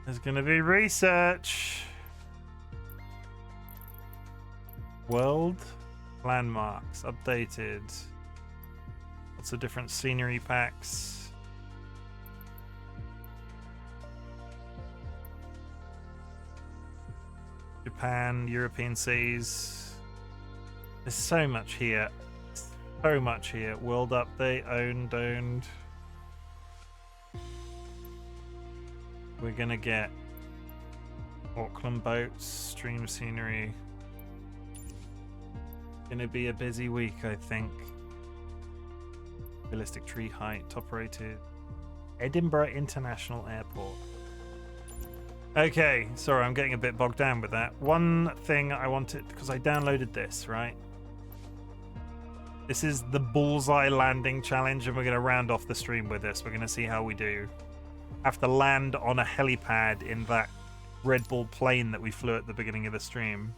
research. World landmarks updated. Lots of different scenery packs. Japan, European seas. There's so much here. So much here. World update, owned. We're gonna get Auckland boats, stream scenery. Gonna be a busy week, I think. Realistic tree height, top rated. Edinburgh International Airport. Okay, sorry, I'm getting a bit bogged down with that. One thing I wanted, because I downloaded this, right? This is the bullseye landing challenge, and we're going to round off the stream with this. We're going to see how we do. Have to land on a helipad in that Red Bull plane that we flew at the beginning of the stream.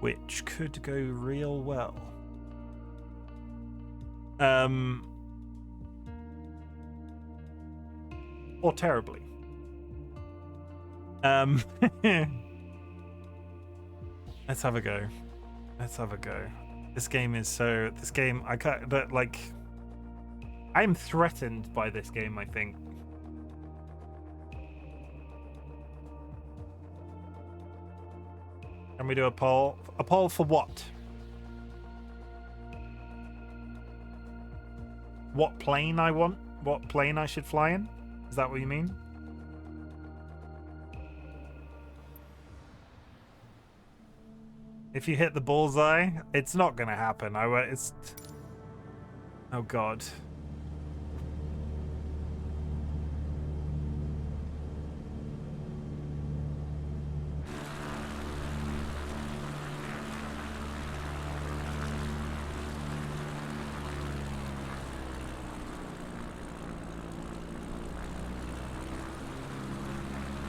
Which could go real well. Or terribly. Let's have a go. This game I can't, but like, I'm threatened by this game, I think. Can we do a poll? A poll for what? what plane I want, what plane I should fly in. Is that what you mean? If you hit the bullseye, it's not gonna happen. It's. Oh God.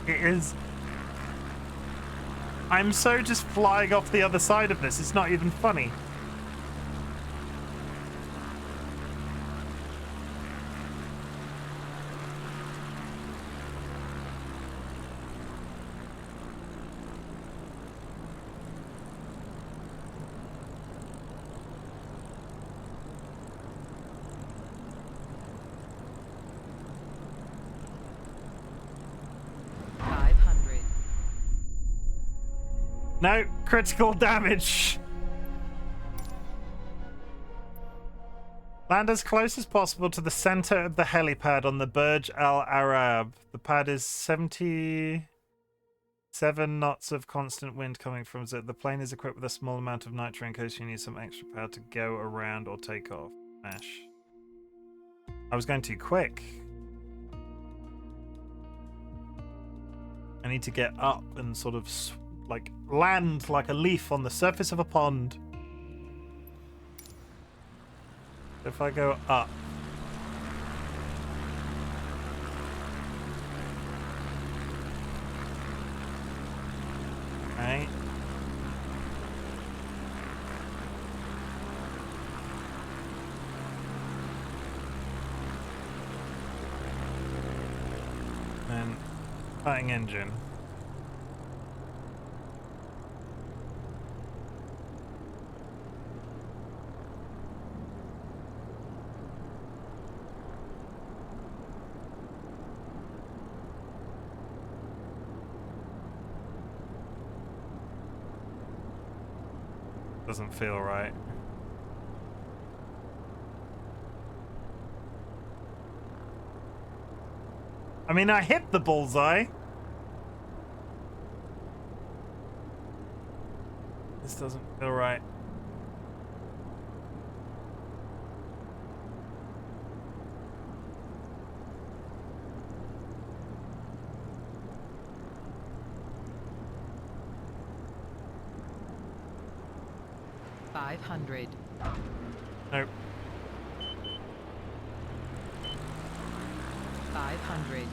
It is. I'm so just flying off the other side of this. It's not even funny. No, critical damage. Land as close as possible to the center of the helipad on the Burj Al Arab. The pad is 77 knots of constant wind coming from it. The plane is equipped with a small amount of nitro in case you need some extra power to go around or take off. Smash. I was going too quick. I need to get up and sort of like land like a leaf on the surface of a pond. If I go up. Right. Then fighting engine. Doesn't feel right. I mean, I hit the bullseye. This doesn't feel right. $500. Nope. 500.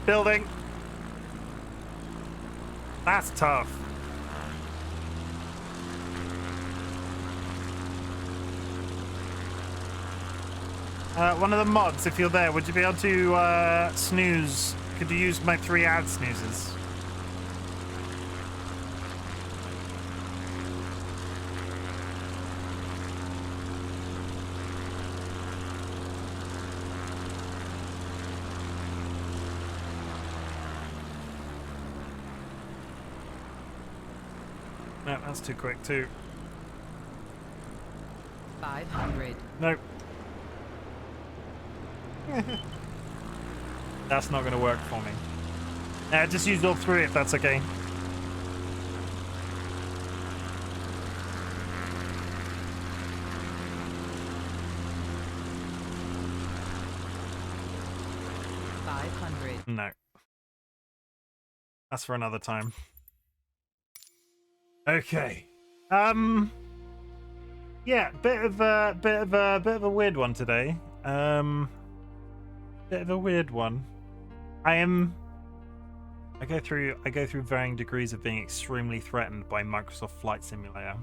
Building. That's tough. One of the mods, if you're there, would you be able to snooze? Could you use my 3 ad snoozes? No, that's too quick too. 500. Nope. That's not going to work for me. Just use all 3 if that's okay. No. That's for another time. Okay. Yeah, bit of a weird one today. Bit of a weird one. I go through varying degrees of being extremely threatened by Microsoft Flight Simulator.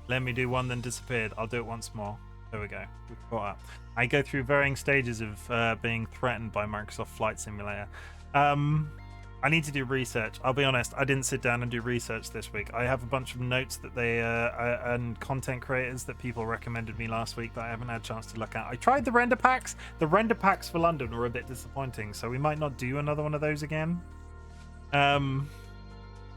Let me do one, then disappeared. I'll do it once more. There we go. We've caught up. I go through varying stages of being threatened by Microsoft Flight Simulator. I I need to do research. I'll be honest, I didn't sit down and do research this week. I have a bunch of notes that they and content creators that people recommended me last week that I haven't had a chance to look at. I tried the render packs. The render packs for London were a bit disappointing, so we might not do another one of those again. And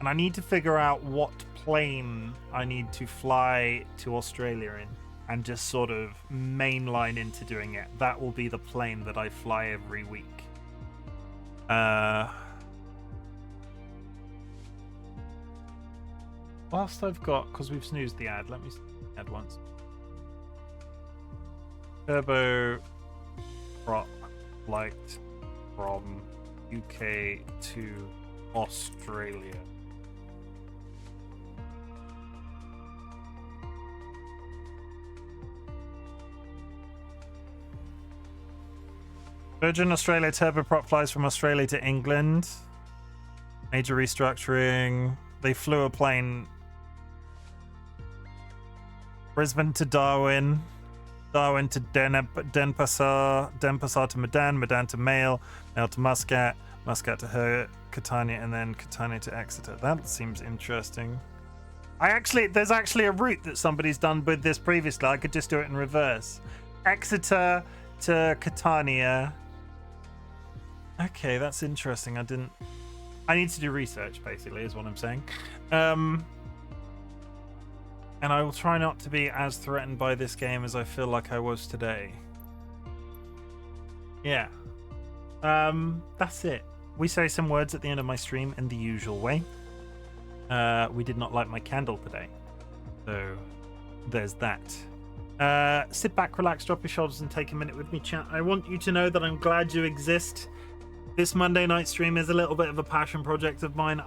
I need to figure out what plane I need to fly to Australia in and just sort of mainline into doing it. That will be the plane that I fly every week. Whilst I've got, because we've snoozed the ad, let me add once. Turbo prop flight from UK to Australia. Virgin Australia turboprop flies from Australia to England. Major restructuring. They flew a plane Brisbane to Darwin, Darwin to Denpasar, Denpasar to Medan, Medan to Mail, Mail to Muscat, Muscat to Catania, and then Catania to Exeter. That seems interesting. There's actually a route that somebody's done with this previously. I could just do it in reverse. Exeter to Catania. Okay, that's interesting. I need to do research, basically, is what I'm saying. And I will try not to be as threatened by this game as I feel like I was today. Yeah. That's it. We say some words at the end of my stream in the usual way. We did not light my candle today. So, there's that. Sit back, relax, drop your shoulders, and take a minute with me, chat. I want you to know that I'm glad you exist. This Monday night stream is a little bit of a passion project of mine.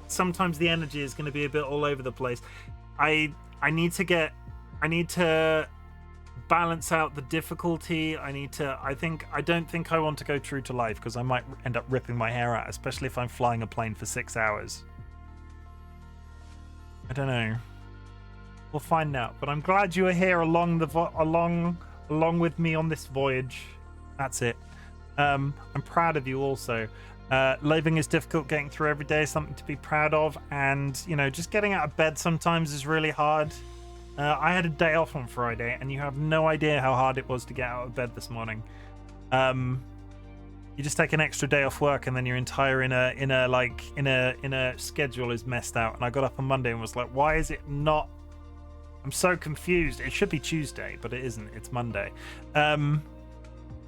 Sometimes the energy is going to be a bit all over the place. I need to balance out the difficulty. I don't think I want to go true to life because I might end up ripping my hair out, especially if I'm flying a plane for 6 hours. I don't know. We'll find out. But I'm glad you are here along with me on this voyage. That's it. I'm proud of you also. Living is difficult, getting through every day is something to be proud of, and just getting out of bed sometimes is really hard. I had a day off on Friday, and you have no idea how hard it was to get out of bed this morning. You just take an extra day off work, and then your entire inner schedule is messed out. And I got up on Monday and was like, why is it not? I'm so confused. It should be Tuesday, but it isn't. It's Monday.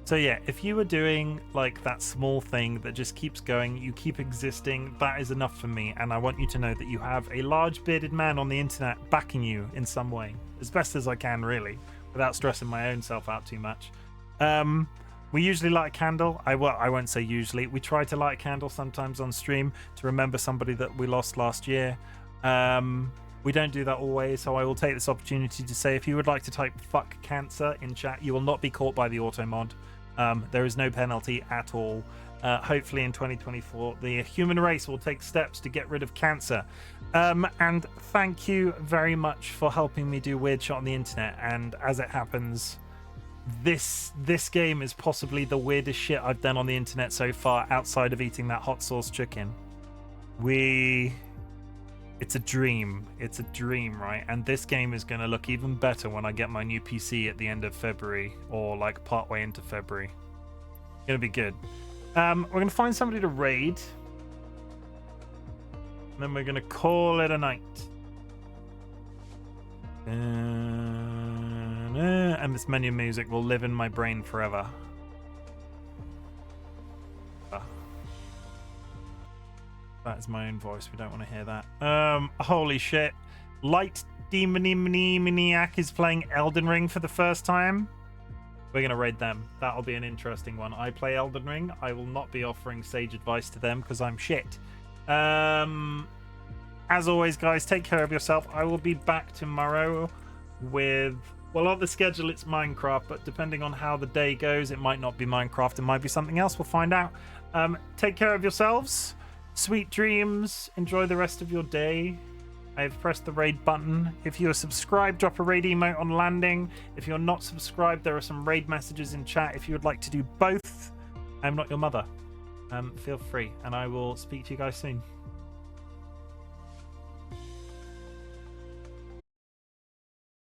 So yeah, if you were doing like that small thing that just keeps going, you keep existing, that is enough for me. And I want you to know that you have a large bearded man on the internet backing you in some way, as best as I can, really, without stressing my own self out too much. We usually light a candle. I won't say usually. We try to light a candle sometimes on stream to remember somebody that we lost last year. We don't do that always, so I will take this opportunity to say if you would like to type fuck cancer in chat, you will not be caught by the auto mod. There is no penalty at all. Hopefully in 2024 the human race will take steps to get rid of cancer. And thank you very much for helping me do weird shit on the internet. And as it happens, this game is possibly the weirdest shit I've done on the internet so far, outside of eating that hot sauce chicken. It's a dream. It's a dream, right? And this game is going to look even better when I get my new PC at the end of February, or like partway into February. It's going to be good. We're going to find somebody to raid, and then we're going to call it a night. And this menu music will live in my brain forever. That is my own voice. We don't want to hear that. Holy shit. Light Demoniac is playing Elden Ring for the first time. We're going to raid them. That'll be an interesting one. I play Elden Ring. I will not be offering sage advice to them because I'm shit. As always, guys, take care of yourself. I will be back tomorrow with... Well, on the schedule, it's Minecraft, but depending on how the day goes, it might not be Minecraft. It might be something else. We'll find out. Take care of yourselves. Sweet dreams. Enjoy the rest of your day. I've pressed the raid button. If you are subscribed, drop a raid emote on landing. If you're not subscribed, there are some raid messages in chat if you would like to do both. I'm not your mother. feel free, and I will speak to you guys soon.